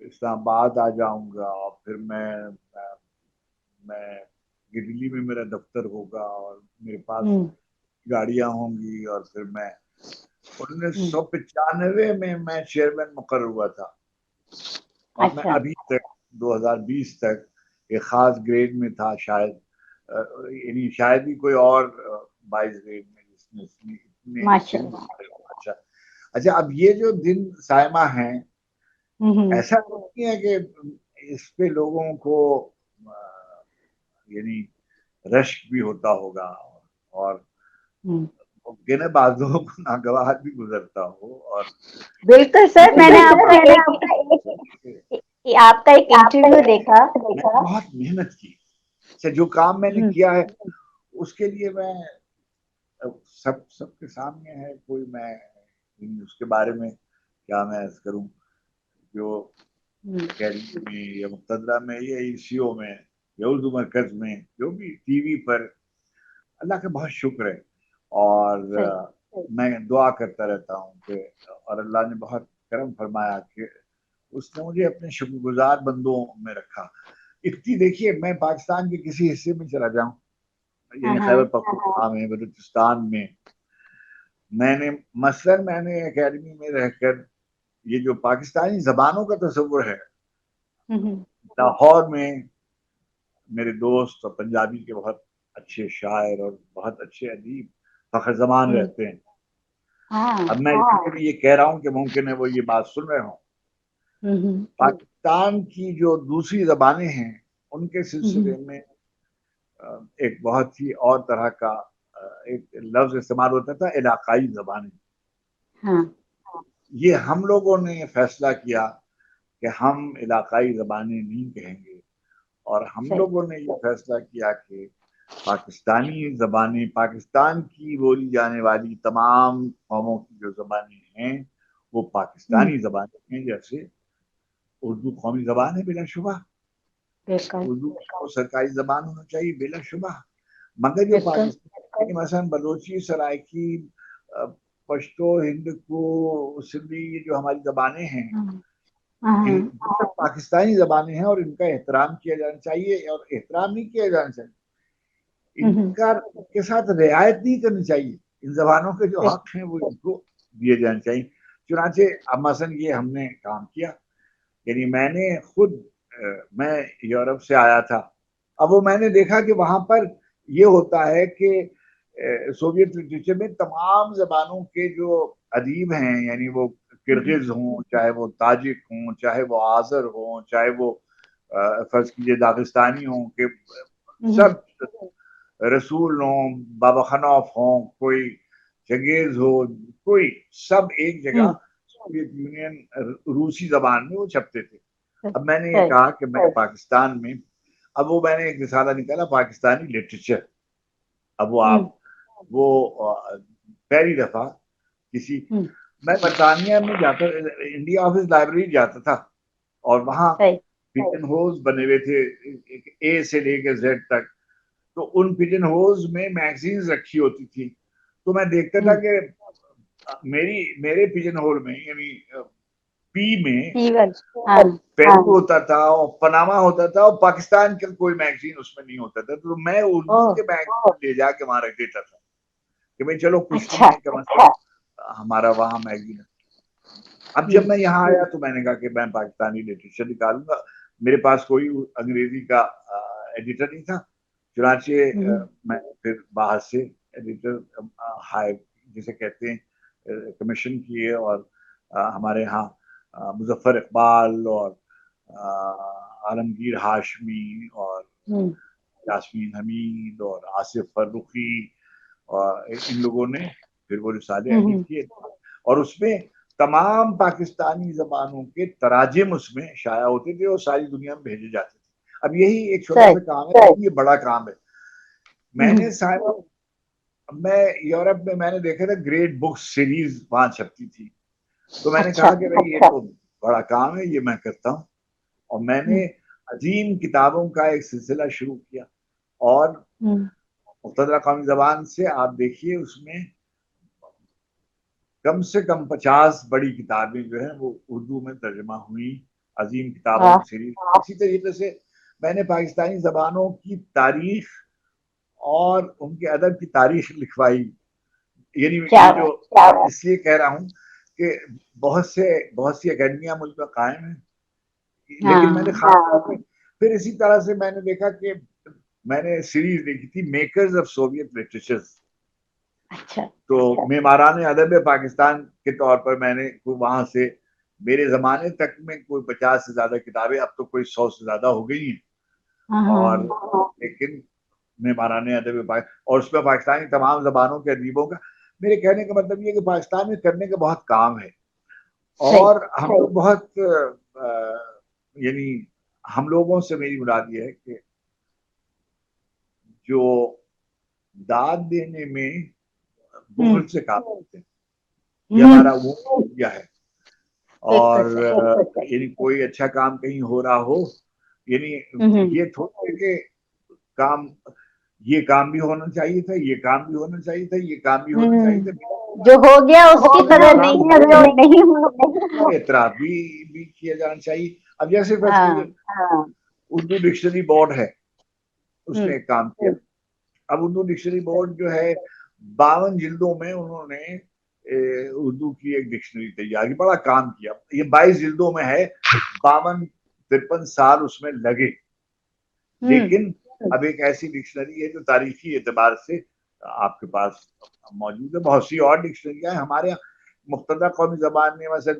S2: اسلام آباد آ جاؤں گا، اور پھر میں دلی میں میرا دفتر ہوگا، اور میرے پاس گاڑیاں ہوں گی، اور پھر میں 1995 میں چیئرمین مقرر ہوا تھا، اور میں ابھی تک 2020 تک ایک خاص گریڈ میں تھا، شاید یعنی شاید ہی کوئی اور 22 گریڈ میں جس میں اچھا، اب یہ جو دن سائمہ ہیں، ایسا نہیں ہے کہ اس پہ لوگوں کو یعنی رشک بھی ہوتا ہوگا اور ممکن ہے بعضوں کو ناگوار بھی گزرتا ہو. اور
S1: بالکل سر، میں نے آپ کا ایک انٹرویو دیکھا.
S2: میں نے بہت محنت کی. اچھا جو کام میں نے کیا ہے اس کے لیے میں سب کے سامنے ہے. کوئی میں اس کے بارے میں کیا میں عرض کروں. جو اکیڈمی میں یا مقتدرہ میں یا ایشیو میں یا اردو مرکز میں جو بھی ٹی وی پر، اللہ کا بہت شکر ہے. اور میں دعا کرتا رہتا ہوں کہ اور اللہ نے بہت کرم فرمایا کہ اس نے مجھے اپنے شکر گزار بندوں میں رکھا. اتنی دیکھیے میں پاکستان کے کسی حصے میں چلا جاؤں، یعنی خیبر پختونخوا میں، بلوچستان میں نے مثلاً میں نے اکیڈمی میں رہ کر یہ جو پاکستانی زبانوں کا تصور ہے، لاہور میں میرے دوست اور پنجابی کے بہت اچھے شاعر اور بہت اچھے ادیب فخر زمان رہتے ہیں. اب میں بھی یہ کہہ رہا ہوں کہ ممکن ہے وہ یہ بات سن رہے ہوں. پاکستان کی جو دوسری زبانیں ہیں ان کے سلسلے میں ایک بہت ہی اور طرح کا ایک لفظ استعمال ہوتا تھا، علاقائی زبانیں. یہ ہم لوگوں نے فیصلہ کیا کہ ہم علاقائی زبانیں نہیں کہیں گے، اور ہم لوگوں نے یہ فیصلہ کیا کہ پاکستانی زبانیں، پاکستان کی بولی جانے والی تمام قوموں کی جو زبانیں ہیں وہ پاکستانی زبانیں ہیں. جیسے اردو قومی زبان ہے بلا شبہ، اردو کو سرکاری زبان ہونا چاہیے بلا شبہ، مگر جو پاکستانی مثلا بلوچی، سرائکی، پشتو، ہندکو، سندھی، یہ جو ہماری زبانیں ہیں ان پاکستانی زبانیں ہیں اور ان کا احترام کیا جانا چاہیے. اور احترام نہیں کیا جانا چاہیے، ان کے ساتھ رعایت نہیں کرنی چاہیے. ان زبانوں کے جو حق ہیں وہ ان کو دیے جانے چاہیے. چنانچہ اب مثلا یہ ہم نے کام کیا، یعنی میں نے خود میں یورپ سے آیا تھا. اب وہ میں نے دیکھا کہ وہاں پر یہ ہوتا ہے کہ سوویت لٹریچر میں تمام زبانوں کے جو ادیب ہیں، یعنی وہ کرغز ہوں، چاہے وہ تاجک ہوں، چاہے وہ آذر ہوں، چاہے وہ فرض کیجیے داغستانی ہوں، کہ سب رسول ہوں، بابا خنوف ہوں، کوئی چنگیز ہو، کوئی سب ایک جگہ سوویت یونین روسی زبان میں وہ چھپتے تھے. اب میں نے یہ کہا کہ میں پاکستان میں، اب وہ میں نے ایک رسالہ نکالا پاکستانی لٹریچر. اب وہ پہلی دفعہ کسی، میں برطانیہ میں جاتا، انڈیا آفس لائبریری جاتا تھا، اور وہاں پجن ہوز بنے ہوئے تھے اے سے لے کے زیڈ تک. تو ان پجن ہوز میں میگزینز رکھی ہوتی تھی. تو میں دیکھتا تھا کہ میرے پجن ہول میں، یعنی پی میں پیرو ہوتا تھا اور پناما ہوتا تھا، اور پاکستان کا کوئی میگزین اس میں نہیں ہوتا تھا. تو میں اردو کے میگزین لے جا کے وہاں رکھ دیتا تھا کہ بھائی چلو کچھ نہیں ہے کہ مثلا ہمارا وہاں میگزین ہے. اب جب میں یہاں آیا تو میں نے کہا کہ میں پاکستانی لٹریچر نکالوں گا. میرے پاس کوئی انگریزی کا ایڈیٹر نہیں تھا، چنانچہ میں پھر باہر سے ایڈیٹر ہائر جسے کہتے ہیں کمیشن کیے، اور ہمارے ہاں مظفر اقبال اور عالمگیر ہاشمی اور یاسمین حمید اور آصف فرخی اور ان لوگوں نے پھر وہ رسالے ایڈٹ کیے، اور اس میں تمام پاکستانی زبانوں کے تراجم اس میں شائع ہوتے تھے اور ساری دنیا میں بھیجے جاتے تھے. اب یہی ایک چھوٹا سا کام ہے، یہ بڑا کام ہے. میں نے میں یورپ میں نے دیکھا تھا گریٹ بک سیریز وہاں چھپتی تھی. تو میں نے کہا کہ بھائی یہ تو بڑا کام ہے، یہ میں کرتا ہوں. اور میں نے عظیم کتابوں کا ایک سلسلہ شروع کیا، اور مقتدرہ قومی زبان سے آپ دیکھیے اس میں کم سے کم 50 بڑی کتابیں جو ہیں وہ اردو میں ترجمہ ہوئی، عظیم کتابوں کی سیریز. اسی طریقے سے میں نے پاکستانی زبانوں کی تاریخ اور ان کے ادب کی تاریخ لکھوائی. یعنی یہ جو اس لیے کہہ رہا ہوں کہ بہت سی اکیڈمیاں ملک میں قائم ہیں، لیکن میں نے خاص طور پہ پھر اسی طرح سے میں نے دیکھا کہ میں نے سیریز دیکھی تھی میکرز آف سوویت لٹریچر. تو معماران ادب پاکستان کے طور پر میں نے وہاں سے میرے زمانے تک میں کوئی 50 سے زیادہ کتابیں، اب تو کوئی 100 سے زیادہ ہو گئی ہیں. اور لیکن معماران ادب اور اس میں پاکستانی تمام زبانوں کے ادیبوں کا. میرے کہنے کا مطلب یہ کہ پاکستان میں کرنے کا بہت کام ہے, اور ہم لوگ بہت یعنی ہم لوگوں سے میری مراد یہ ہے کہ جو داد دینے میں بخل سے کام کرتے ہیں, یہ ہمارا وہ کیا ہے. اور یعنی کوئی اچھا کام کہیں ہو رہا ہو, یعنی یہ تھوڑا ہے کہ کام, یہ کام بھی ہونا چاہیے تھا, یہ کام بھی ہونا چاہیے تھا, یہ کام بھی ہونا چاہیے تھا,
S1: جو ہو گیا اس کی قدر نہیں ہے, جو نہیں ہوا
S2: اعتراف بھی کیا جانا چاہیے. اب جیسے اردو ڈکشنری بورڈ ہے, اس نے ایک کام کیا. اب اردو ڈکشنری بورڈ جو ہے 52 جلدوں میں انہوں نے اردو کی ایک ڈکشنری تیار کی, بڑا کام کیا. یہ 22 جلدوں میں ہے, 52-53 سال اس میں لگے. لیکن اب ایک ایسی ڈکشنری ہے جو تاریخی اعتبار سے آپ کے پاس موجود ہے. بہت سی اور ڈکشنریاں ہیں ہمارے یہاں. مقتدہ قومی زبان میں مثلا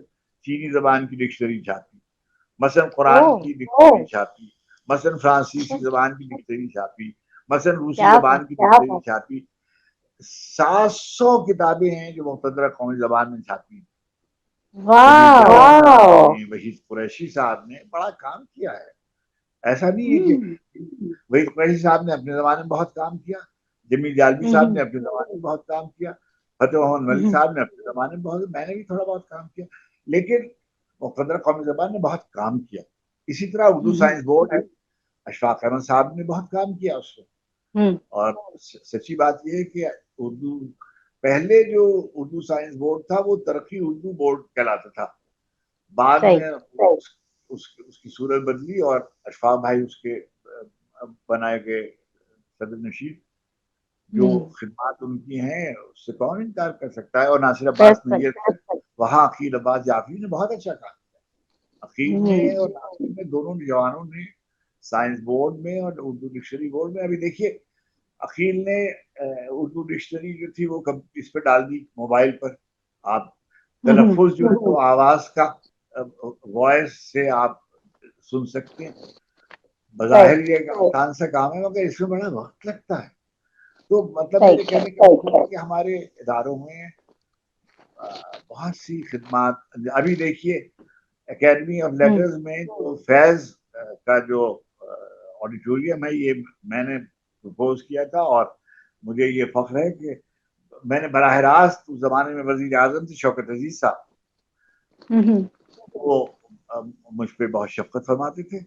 S2: چینی زبان کی ڈکشنری چھاپی, مثلا قرآن کی ڈکشنری چھاپی, مثلا فرانسیسی زبان کی ڈکشنری چھاپی, مثلا روسی زبان کی ڈکشنری چھاپی. 700 کتابیں ہیں جو مقتدرہ قومی زبان میں چھاپی. وحید قریشی صاحب نے بڑا کام کیا ہے. ایسا نہیں ہے کہ وحید قریشی صاحب نے اپنے زمانے میں بہت کام کیا, جمیل جالبی صاحب نے اپنے زمانے میں بہت کام کیا, فتح محمد ملک صاحب نے اپنے زمانے میں بہت, میں نے بھی تھوڑا بہت کام کیا, لیکن مقتدرہ قومی زبان نے بہت کام کیا. اسی طرح اردو سائنس بورڈ ہے, اشفاق احمد صاحب نے بہت کام کیا اس میں. اور سچی بات یہ ہے کہ اردو پہلے جو اردو سائنس بورڈ تھا وہ ترقی اردو بورڈ کہلاتا تھا. بعد میں اس کی صورت بدلی اور اشفاق بھائی اس کے بنائے گئے صدر نشین. جو خدمات ان کی ہیں اس سے کون انکار کر سکتا ہے. اور ناصر عباس میت وہاں عقیل عباس جعفری نے بہت اچھا کام کیا. عقیل نے اور ناصر نے دونوں جوانوں نے سائنس بورڈ میں اور اردو ڈکشنری بورڈ میں. ابھی دیکھیے عقیل نے اردو ڈکشنری جو تھی وہ اس پہ ڈال دی موبائل پر. آپ تلفظ جو ہے وہ آواز کا وائس سے آپ سن سکتے ہیں. بظاہر یہ ایک آسان سا کام ہے مگر اس میں بڑا وقت لگتا ہے. تو مطلب میرے کہنے کا مطلب کہ ہمارے اداروں میں بہت سی خدمات. ابھی دیکھیے اکیڈمی آف لیٹرز میں جو فیض کا جو آڈیٹوریم ہے, یہ میں نے پرپوز کیا تھا, اور مجھے یہ فخر ہے کہ میں نے براہ راست اس زمانے میں وزیر اعظم تھے شوکت عزیز صاحب, وہ مجھ پہ بہت شفقت فرماتے تھے,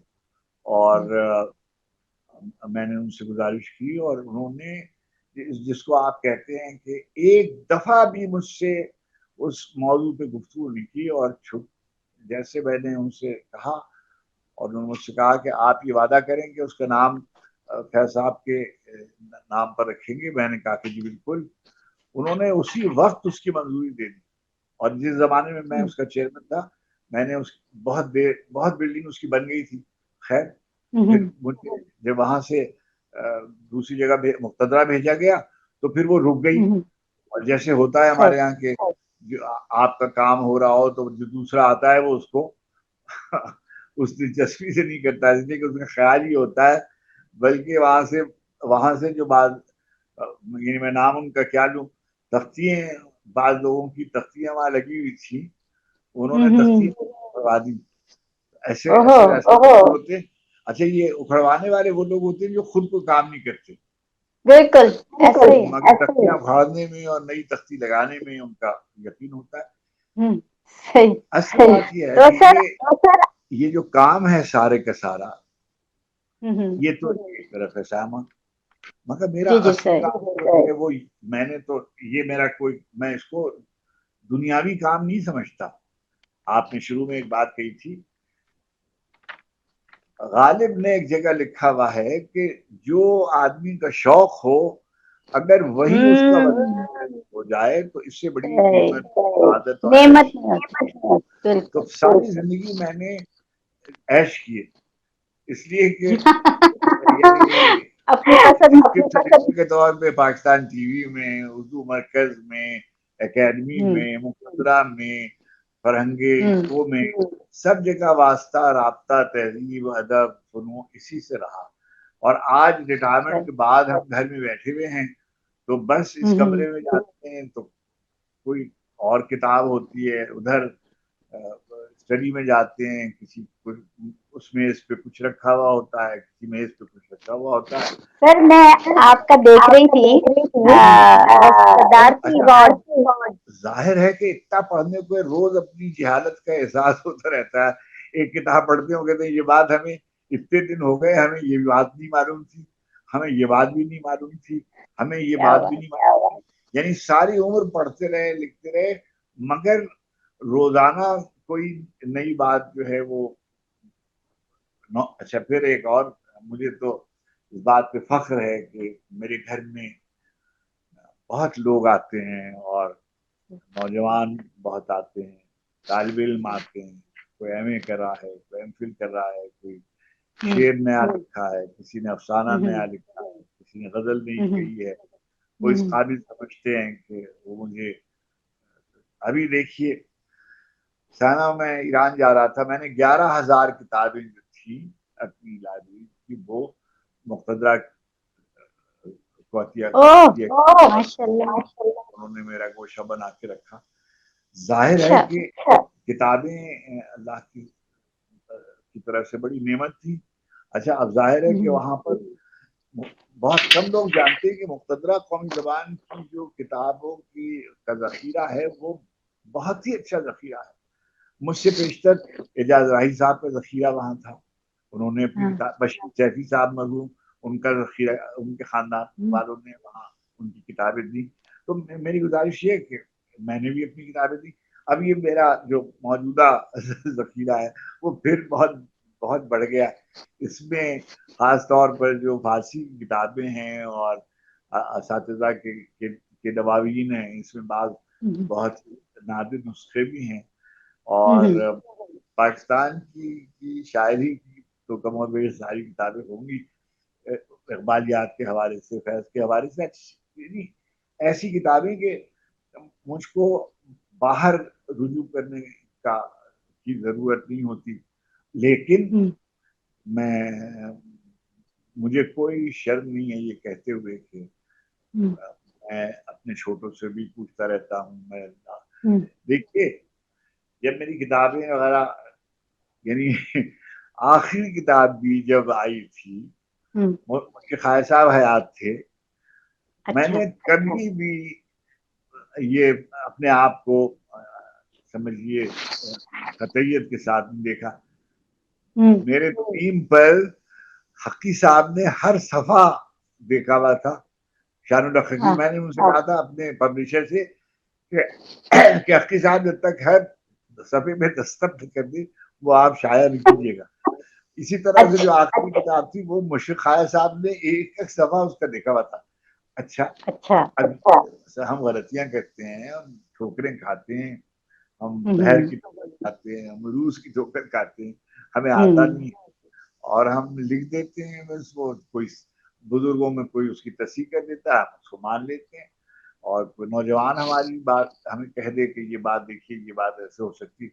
S2: اور میں نے ان سے گزارش کی, اور انہوں نے جس کو آپ کہتے ہیں کہ ایک دفعہ بھی مجھ سے اس موضوع پہ گفتگو نہیں کی. اور جیسے میں نے ان سے کہا اور انہوں نے مجھ سے کہا کہ آپ یہ وعدہ کریں کہ اس کا نام فیض صاحب کے نام پر رکھیں گے. میں نے کہا کہ جی بالکل. انہوں نے اسی وقت اس کی منظوری دے دی, اور جس زمانے میں میں اس کا چیئرمین تھا میں نے اس بہت بلڈنگ اس کی بن گئی تھی. خیر پھر مجھے جب وہاں سے دوسری جگہ مقتدرہ بھیجا گیا تو پھر وہ رک گئی. اور جیسے ہوتا ہے ہمارے یہاں کے جو آپ کا کام ہو رہا ہو تو جو دوسرا آتا ہے وہ اس کو اس دلچسپی سے نہیں کرتا, اس لیے کہ اس کا خیال ہی ہوتا ہے. بلکہ وہاں سے جو بعض یعنی میں نام ان کا کیا لوں, تختیاں, بعض لوگوں کی تختیاں وہاں لگی ہوئی تھی, انہوں نے تختیاں اکھڑوا دی. ایسے ہوتے. اچھا یہ اکھڑوانے والے وہ لوگ ہوتے ہیں جو خود کو کام نہیں کرتے,
S1: بالکل ایسے ہی
S2: مگر تختیاں اکھاڑنے میں اور نئی تختی لگانے میں ان کا یقین ہوتا ہے. اصل بات یہ ہے کہ یہ جو کام ہے سارے کا سارا یہ تو ایک طرف ہے ساما, مگر میرا اصل کام جو ہے وہ میں نے تو یہ میرا کوئی, میں اس کو دنیاوی کام نہیں سمجھتا. آپ نے شروع میں ایک بات کہی تھی, غالب نے ایک جگہ لکھا ہوا ہے کہ جو آدمی کا شوق ہو اگر وہی اس کا ہو جائے تو اس سے بڑی نعمت عادت تو ہے. تو ساری زندگی میں نے عیش کیے, اس لیے کہ کے طور پہ پاکستان ٹی وی میں, اردو مرکز میں, اکیڈمی میں, مقتدرہ میں, فرہنگے وہ میں, سب جگہ واسطہ رابطہ تہذیب ادب فنون اسی سے رہا. اور آج ریٹائرمنٹ کے بعد ہم گھر میں بیٹھے ہوئے ہیں تو بس اس کمرے میں جاتے ہیں تو کوئی اور کتاب ہوتی ہے, ادھر اسٹڈی میں جاتے ہیں, کسی اس میز پہ کچھ رکھا ہوا ہوتا ہے, کسی میز پہ کچھ رکھا ہوا ہوتا ہے.
S1: سر میں آپ کا دیکھ رہی تھی صدارتی ایوارڈ.
S2: ظاہر ہے کہ اتنا پڑھنے کو روز اپنی جہالت کا احساس ہوتا رہتا ہے. ایک کتاب پڑھتے ہو کہتے ہیں یہ بات ہمیں اتنے دن ہو گئے, ہمیں یہ بات نہیں معلوم تھی, ہمیں یہ بات بھی نہیں معلوم تھی, ہمیں یہ بات بھی نہیں معلوم تھی. یعنی ساری عمر پڑھتے رہے, لکھتے رہے, مگر روزانہ کوئی نئی بات جو ہے وہ. اچھا, پھر ایک اور مجھے تو اس بات پہ فخر ہے کہ میرے گھر میں بہت لوگ آتے ہیں اور نوجوان بہت آتے ہیں, طالب علم آتے ہیں, کوئی ایم اے کر رہا ہے, کوئی ایم فل کر رہا ہے, کوئی شعر نیا لکھا ہے, کسی نے افسانہ نیا لکھا ہے, کسی نے غزل نئی کہی ہے, وہ اس قابل سمجھتے ہیں کہ وہ مجھے. ابھی دیکھیے سانا, میں ایران جا رہا تھا, میں نے 11,000 کتابیں جو تھی اپنی لائبریری کی وہ مقتدرہ کو انہوں نے میرا گوشہ بنا کے رکھا. ظاہر ہے کہ کتابیں اللہ کی طرف سے بڑی نعمت تھی. اچھا, اب ظاہر ہے کہ وہاں پر بہت کم لوگ جانتے ہیں کہ مقتدرہ قومی زبان کی جو کتابوں کی کا ذخیرہ ہے وہ بہت ہی اچھا ذخیرہ ہے. مجھ سے بیشتر اعجاز راہی صاحب کا ذخیرہ وہاں تھا, انہوں نے اپنی کتاب, بشیر سیفی صاحب مرحوم, ان کا ذخیرہ, ان کے خاندان والوں نے وہاں ان کی کتابیں دی. تو میری گزارش یہ ہے کہ میں نے بھی اپنی کتابیں دی. اب یہ میرا جو موجودہ ذخیرہ ہے وہ پھر بہت بہت بڑھ گیا. اس میں خاص طور پر جو فارسی کی کتابیں ہیں اور اساتذہ کے دواوین ہیں, اس میں بعض بہت نادر نسخے بھی ہیں. اور پاکستان کی شاعری کی تو کم و بیش ساری کتابیں ہوں گی, اقبالیات کے حوالے سے, فیض کے حوالے سے. ایسی کتابیں کہ مجھ کو باہر رجوع کرنے کی ضرورت نہیں ہوتی, لیکن مجھے کوئی شرم نہیں ہے یہ کہتے ہوئے کہ میں اپنے چھوٹوں سے بھی پوچھتا رہتا ہوں. میں دیکھیے جب میری کتابیں وغیرہ, یعنی آخری کتاب بھی جب آئی تھی, اس کے خواجہ صاحب حیات تھے, میں نے کبھی بھی یہ اپنے آپ کو سمجھیے قطعیت کے ساتھ دیکھا. میرے ٹیم پر حقی صاحب نے ہر صفحہ دیکھا ہوا تھا. شان الحق حقی, میں نے ان سے کہا تھا اپنے پبلشر سے کہ حقی صاحب جب تک ہر صفحے میں دستخط کر دے وہ آپ شائع نہیں کیجیے گا. اسی طرح سے جو آخری کتاب تھی وہ مشرق خواجہ صاحب نے ایک ایک صفحہ اس کا دیکھا ہوا تھا. اچھا, ہم غلطیاں کرتے ہیں, ہم ٹھوکریں کھاتے ہیں, ہم بہر کی ٹھوکر کھاتے ہیں, ہم روس کی ٹھوکر کھاتے ہیں, ہمیں آتا نہیں ہے اور ہم لکھ دیتے ہیں. بس وہ کوئی بزرگوں میں کوئی اس کی تصحیح کر دیتا ہے, ہم اس کو مان لیتے ہیں, اور کوئی نوجوان ہماری بات ہمیں کہہ دے کہ یہ بات دیکھیے, یہ بات ایسے ہو سکتی,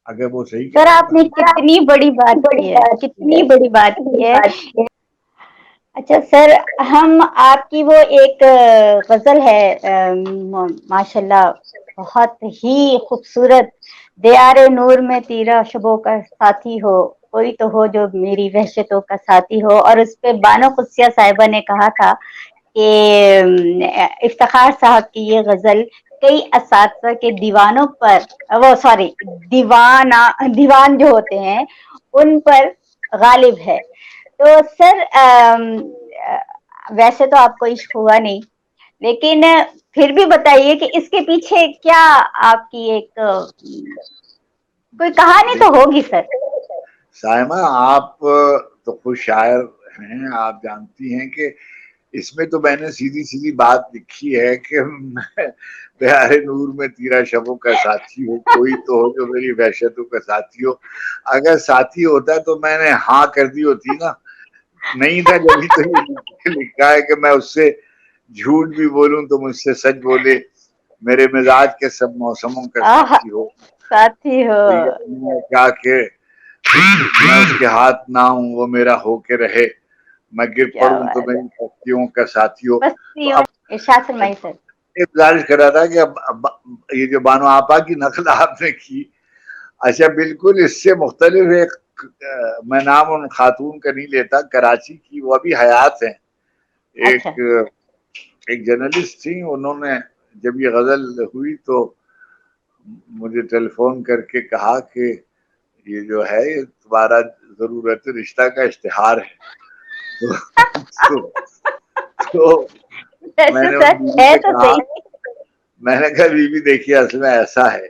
S2: اگر وہ صحیح
S1: سر آپ نے کتنی بڑی بات کی ہے, کتنی بڑی بات کی ہے. اچھا سر, ہم آپ کی وہ ایک غزل ہے ماشاءاللہ بہت ہی خوبصورت, دیار نور میں تیرا شبوں کا ساتھی ہو, کوئی تو ہو جو میری وحشتوں کا ساتھی ہو. اور اس پہ بانو قدسیہ صاحبہ نے کہا تھا کہ افتخار صاحب کی یہ غزل کئی اساتذہ کے دیوانوں پر, وہ سوری دیوان جو ہوتے ہیں ان پر غالب ہے. تو سر ویسے تو آپ کو عشق ہوا نہیں, لیکن پھر بھی بتائیے کہ اس کے پیچھے کیا آپ کی ایک کوئی کہانی تو ہوگی سر.
S2: سائمہ آپ تو خود شاعر ہیں, آپ جانتی ہیں کہ اس میں تو میں نے سیدھی سیدھی بات لکھی ہے کہ پیار نور میں تیرا شبوں کا ساتھی ہو, کوئی تو ہو جو میری وحشتوں کا ساتھی ہو. اگر ساتھی ہوتا تو میں نے ہاں کر دی ہوتی نا, نہیں تھا جبھی تو یہ لکھا ہے کہ میں اس سے جھوٹ بھی بولوں تو مجھ سے سچ بولے, میرے مزاج کے سب موسموں کا ساتھی ہو.
S1: ساتھی ہو
S2: کیا کہ میں اس کے ہاتھ نہ ہوں وہ میرا ہو کے رہے, میں گر
S1: کیا
S2: پڑوں تو
S1: بات ہے،
S2: میری پستیوں کا ساتھی ہو. تو
S1: بستیوں
S2: اب
S1: ارشاد فرمائیے سر.
S2: یہ گزارش کر رہا تھا کہ اب یہ جو بانو آپا کی نقل آپ نے کی، اچھا بالکل اس سے مختلف ایک، میں نام ان خاتون کا نہیں لیتا، کراچی کی، وہ ابھی حیات ہیں،
S1: اچھا
S2: ایک جرنلسٹ تھی. انہوں نے جب یہ غزل ہوئی تو مجھے ٹیلی فون کر کے کہا کہ یہ جو ہے یہ تمہارا ضرورت رشتہ کا اشتہار ہے. تو تو میں
S1: ویسے
S2: نے
S1: سر
S2: ان بیوی
S1: ہے
S2: سے
S1: تو
S2: کہا،
S1: صحیح.
S2: میں نے کہا بیوی دیکھیے اصل میں ایسا ہے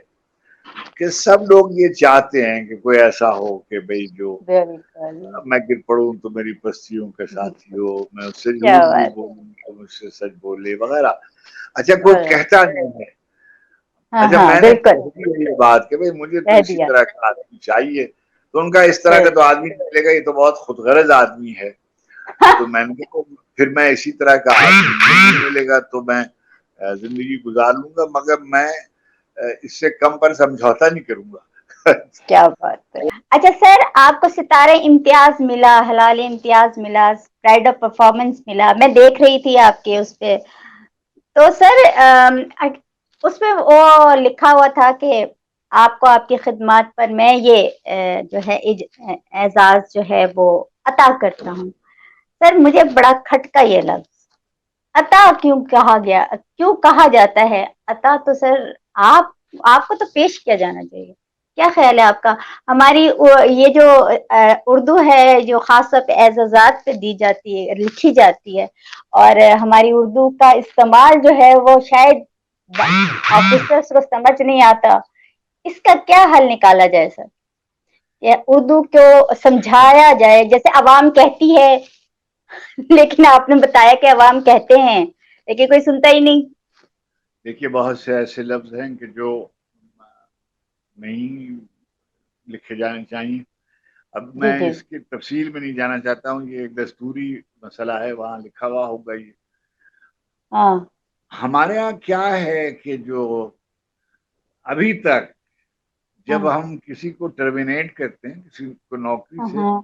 S2: کہ سب لوگ یہ چاہتے ہیں کہ کوئی ایسا ہو کہ بھئی جو
S1: بالکل.
S2: میں گر پڑوں تو میری پستیوں کا ساتھی ہو، میں اس سے
S1: کیا
S2: جھوٹ بھی
S1: بات ہے.
S2: بولوں تو مجھ سے سچ بولے وغیرہ. اچھا کوئی کہتا نہیں ہے.
S1: ہاں
S2: اچھا
S1: ہاں
S2: میں نے
S1: بالکل
S2: کہہ دی یہ بات کہ بھئی مجھے تو
S1: کہہ
S2: اسی
S1: دیا.
S2: طرح کا آدمی چاہیے. تو ان کا اس طرح کا تو آدمی ملے گا، یہ تو بہت خود غرض آدمی ہے. تو میں نے کہا پھر میں اسی طرح کا آدمی ملے گا تو میں زندگی گزار لوں گا، مگر میں اس سے کم پر سمجھوتا نہیں کروں گا.
S1: کیا بات ہے. اچھا سر، آپ کو ستارے امتیاز ملا، حلال امتیاز ملا، پرائڈ آف پرفارمنس ملا، میں دیکھ رہی تھی آپ کے اس پہ. تو سر اس پہ وہ لکھا ہوا تھا کہ آپ کو آپ کی خدمات پر میں یہ جو ہے اعزاز جو ہے وہ عطا کرتا ہوں. سر مجھے بڑا کھٹکا یہ لفظ عطا کیوں کہا گیا، کیوں کہا جاتا ہے عطا؟ تو سر آپ کو تو پیش کیا جانا چاہیے. کیا خیال ہے آپ کا؟ ہماری یہ جو اردو ہے جو خاص طور پہ اعزازات پہ دی جاتی ہے، لکھی جاتی ہے، اور ہماری اردو کا استعمال جو ہے وہ شاید آفیسرس کو سمجھ نہیں آتا. اس کا کیا حل نکالا جائے سر؟ یا اردو کو سمجھایا جائے جیسے عوام کہتی ہے، لیکن آپ نے بتایا کہ عوام کہتے ہیں لیکن کوئی سنتا ہی نہیں.
S2: دیکھیے بہت سے ایسے لفظ ہیں کہ جو نہیں لکھے جانے چاہیے. اب
S1: جی
S2: میں
S1: جی
S2: اس کی تفصیل میں نہیں جانا چاہتا ہوں، یہ ایک دستوری مسئلہ ہے، وہاں لکھا ہوا ہوگا. یہ
S1: ہاں
S2: ہمارے ہاں کیا ہے کہ جو ابھی تک
S1: ہاں
S2: جب ہم کسی کو ٹرمینیٹ کرتے ہیں، کسی کو نوکری
S1: ہاں
S2: سے،
S1: ہاں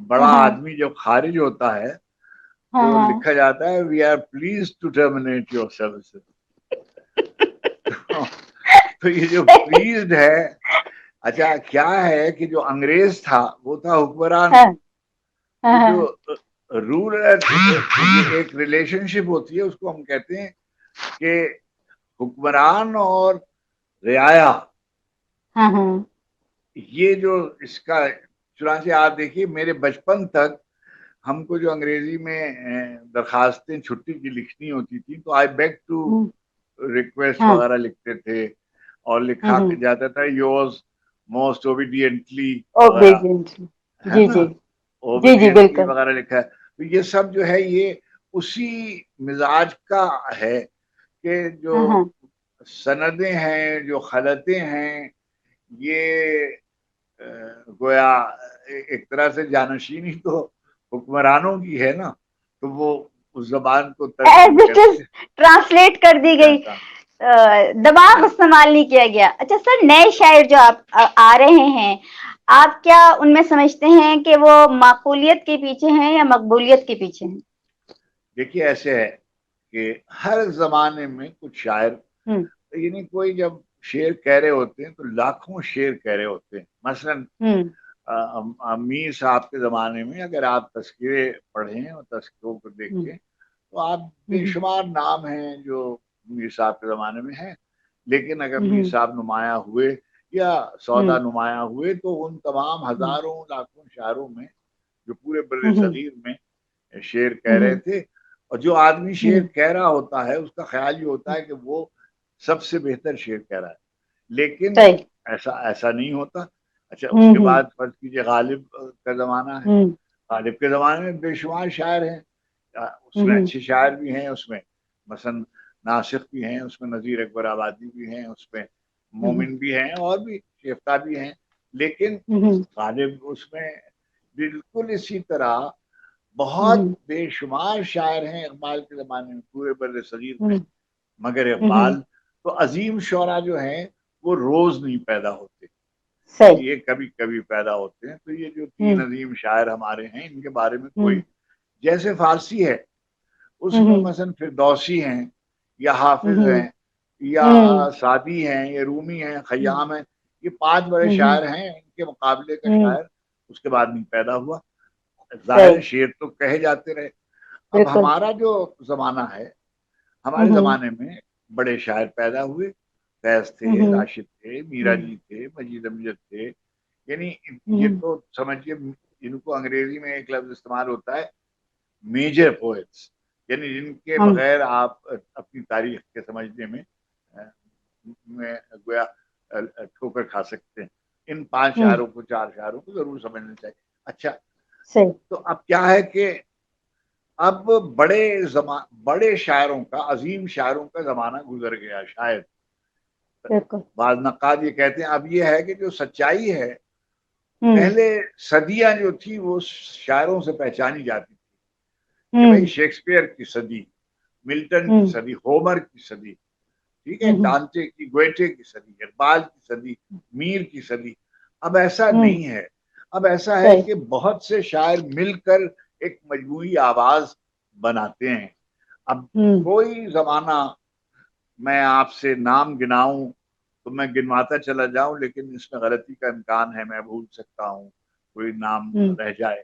S2: بڑا
S1: ہاں
S2: آدمی جب خارج ہوتا ہے
S1: ہاں
S2: تو
S1: ہاں.
S2: لکھا جاتا ہے we are please to terminate your services. تو یہ جو پلیزڈ ہے، اچھا کیا ہے کہ جو انگریز تھا وہ تھا حکمران.
S1: ہاں
S2: تو
S1: ہاں
S2: جو
S1: ہاں
S2: رول ایک ریلیشن شپ ہوتی ہے، اس کو ہم کہتے ہیں کہ حکمران اور رعایا.
S1: ہاں ہاں
S2: یہ جو اس کا، چنانچہ آپ دیکھیے میرے بچپن تک ہم کو جو انگریزی میں درخواستیں چھٹی کی لکھنی ہوتی تھی تو آئی بیگ ٹو ریکویسٹ
S1: ہاں
S2: وغیرہ لکھتے تھے، اور لکھا جاتا تھا یورز موسٹ اوبیڈینٹلی وغیرہ، ہے
S1: جی
S2: نا،
S1: جی جی جی
S2: اوبیڈینٹلی
S1: بالکل.
S2: وغیرہ لکھا ہے. تو یہ سب جو ہے یہ اسی مزاج کا ہے کہ جو
S1: ہاں ہاں
S2: سندیں ہیں، جو خلطیں ہیں، یہ گویا ایک طرح سے جانشینی تو حکمرانوں کی ہے نا، تو وہ اس زبان کو
S1: ایز
S2: ترجمہ
S1: اٹ از
S2: کرتے
S1: ٹرانسلیٹ کر دی گئی،
S2: ہیں.
S1: دماغ استعمال نہیں کیا گیا. اچھا سر، نئے شاعر جو آپ آ رہے ہیں، آپ کیا ان میں سمجھتے ہیں کہ وہ معقولیت کے پیچھے ہیں یا مقبولیت کے پیچھے ہیں؟
S2: دیکھیے ایسے ہے کہ ہر زمانے میں کچھ شاعر،
S1: ہوں
S2: یعنی کوئی جب شعر کہہ رہے ہوتے ہیں تو لاکھوں شعر کہہ رہے ہوتے ہیں. مثلاً
S1: ہوں
S2: میر صاحب کے زمانے میں اگر آپ تذکرے پڑھیں اور تذکروں کو
S1: ہوں
S2: دیکھیں تو آپ بے
S1: ہوں
S2: شمار نام ہیں جو میر صاحب کے زمانے میں ہیں. لیکن اگر میر
S1: ہوں
S2: صاحب نمایاں ہوئے یا
S1: ہوں
S2: سودا نمایاں ہوئے تو ان تمام
S1: ہوں
S2: ہزاروں لاکھوں شاعروں میں جو پورے بر
S1: ہوں
S2: صغیر میں شعر کہہ رہے
S1: ہوں
S2: تھے، اور جو آدمی
S1: ہوں
S2: شعر کہہ رہا ہوتا ہے اس کا خیال یہ ہوتا ہے کہ وہ سب سے بہتر شعر کہہ رہا ہے، لیکن
S1: صحیح.
S2: ایسا نہیں ہوتا. اچھا اس
S1: ہوں
S2: کے
S1: ہوں
S2: بعد فرض کیجیے غالب کا زمانہ ہے.
S1: ہوں
S2: غالب کے زمانے میں بے شمار شاعر ہیں، اس میں
S1: ہوں
S2: اچھے شاعر بھی ہیں، اس میں مثلا ناسخ بھی ہیں، اس میں نذیر اکبر آبادی بھی ہیں، اس میں
S1: ہوں
S2: مومن بھی ہیں، اور بھی شیفتہ بھی ہیں. لیکن
S1: ہوں
S2: غالب اس میں بالکل اسی طرح بہت
S1: ہوں
S2: بے شمار شاعر ہیں اقبال کے زمانے میں پورے بر صغیر میں.
S1: ہوں
S2: مگر
S1: ہوں
S2: اقبال تو عظیم شعرا جو ہیں وہ روز نہیں پیدا ہوتے،
S1: صحیح.
S2: یہ کبھی کبھی پیدا ہوتے ہیں. تو یہ جو
S1: ہوں
S2: تین عظیم شاعر ہمارے ہیں ان کے بارے میں
S1: ہوں
S2: کوئی جیسے فارسی ہے اس میں مثلا فردوسی ہیں یا حافظ ہیں یا سعدی ہیں یا رومی ہیں خیام ہیں، یہ 5 بڑے شاعر ہیں، ان کے مقابلے کا شاعر اس کے بعد نہیں پیدا ہوا. ظاہر شعر تو کہے جاتے رہے. اب ہمارا جو زمانہ ہے، ہمارے زمانے میں بڑے شاعر پیدا ہوئے، فیض تھے، راشد تھے، میرا جی تھے، مجید امجد تھے. یعنی یہ تو سمجھیے ان کو انگریزی میں ایک لفظ استعمال ہوتا ہے میجر پوئٹس، یعنی جن کے بغیر آپ اپنی تاریخ کے سمجھنے میں گویا ٹھوکر کھا سکتے ہیں. ان 5 شاعروں کو 4 شاعروں کو ضرور سمجھنا چاہیے. اچھا تو اب کیا ہے کہ اب بڑے شاعروں کا، عظیم شاعروں کا زمانہ گزر گیا. شاید بعض نقاد یہ کہتے ہیں اب یہ ہے کہ جو سچائی ہے، پہلے صدیاں جو تھی وہ شاعروں سے پہچانی جاتی تھی کہ بھئی شیکسپیئر کی صدی، ملٹن کی صدی، ہومر کی صدی، ٹھیک ہے، دانتے کی، گویٹے کی صدی، اقبال کی صدی، میر کی صدی. اب ایسا نہیں ہے. اب ایسا ہے کہ بہت سے شاعر مل کر ایک مجموعی آواز بناتے ہیں. اب کوئی زمانہ میں آپ سے نام گناؤں تو میں گنواتا چلا جاؤں، لیکن اس میں غلطی کا امکان ہے، میں بھول سکتا ہوں، کوئی نام رہ جائے.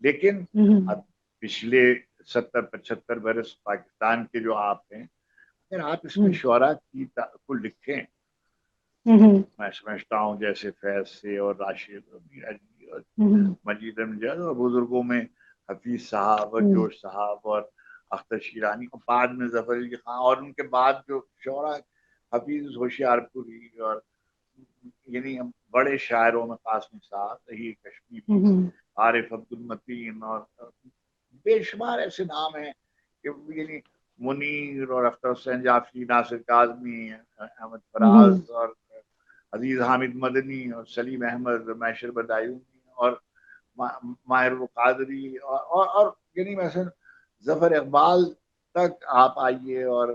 S2: لیکن اب پچھلے 70-75 برس پاکستان کے جو آپ ہیں، اگر آپ اس میں شعراء کو لکھیں، میں سمجھتا ہوں جیسے فیض سے اور راشد اور میرا جی اور مجید امجد اور بزرگوں میں حفیظ صاحب اور جوش صاحب اور اختر شیرانی اور بعد میں ظفر علی خان اور ان کے بعد جو شعراء حفیظ ہوشیار پوری اور یعنی بڑے شاعروں میں قاسم صاحب، طہیر کشمیری، عارف عبد المتین اور بے شمار ایسے نام ہیں کہ یعنی منیر اور اختر حسین جعفری، ناصر کاظمی، احمد فراز اور عزیز حامد مدنی اور سلیم احمد، میشر بدایونی اور ماہر القادری اور یعنی مثلا ظفر اقبال تک آپ آئیے اور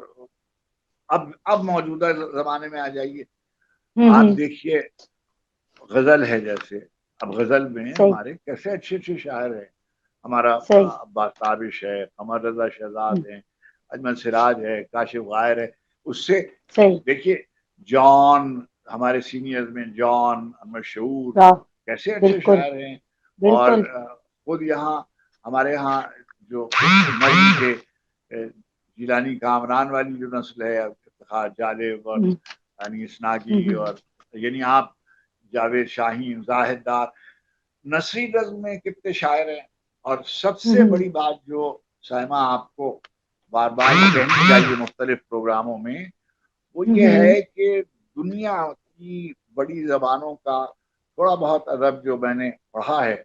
S2: اب موجودہ زمانے میں آ جائیے. آپ دیکھیے غزل ہے جیسے، اب غزل میں ہمارے کیسے اچھے اچھے شاعر ہیں. ہمارا عباس تابش ہے، قمر رضا شہزاد ہیں، اجمل سراج ہے، کاشف غائر ہے. اس سے دیکھیے جان، ہمارے سینئر میں جان مشہور کیسے اچھے شاعر ہیں. اور خود یہاں ہمارے یہاں جو نظم کے جیلانی کامران والی جو نسل ہے، افتخار جالب اور انیس ناگی اور یعنی آپ جاوید شاہین، زاہد دار، نثری نظم میں کتنے شاعر ہیں. اور سب سے بڑی بات جو سائمہ آپ کو بار بار کہنی چاہیے مختلف پروگراموں میں، وہ یہ ہے کہ دنیا کی بڑی زبانوں کا تھوڑا بہت ادب جو میں نے پڑھا ہے،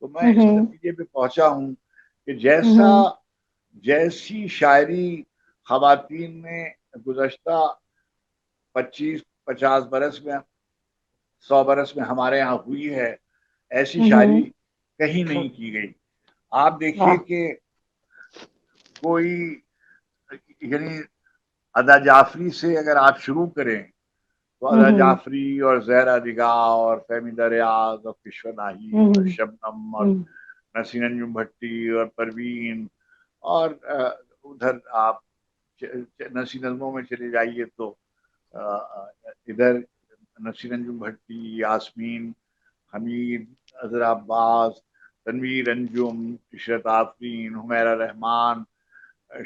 S2: تو میں اس نتیجے پہ پہنچا ہوں کہ جیسی شاعری خواتین نے گزشتہ 25-50 برس میں، 100 برس میں ہمارے یہاں ہوئی ہے، ایسی شاعری کہیں نہیں کی گئی. آپ دیکھیے کہ کوئی یعنی ادا جعفری سے اگر آپ شروع کریں تو ادا جعفری اور زہرا نگاہ اور فہمیدہ ریاض اور کشور ناہی اور شبنم اور نسیم انجم بھٹی اور پروین اور ادھر آپ نسیم نظموں میں چلے جائیے تو ادھر نسیم انجم بھٹی، یاسمین، حمید، عذرا عباس، تنویر انجم، عشرت آفرین، حمیرہ رحمان،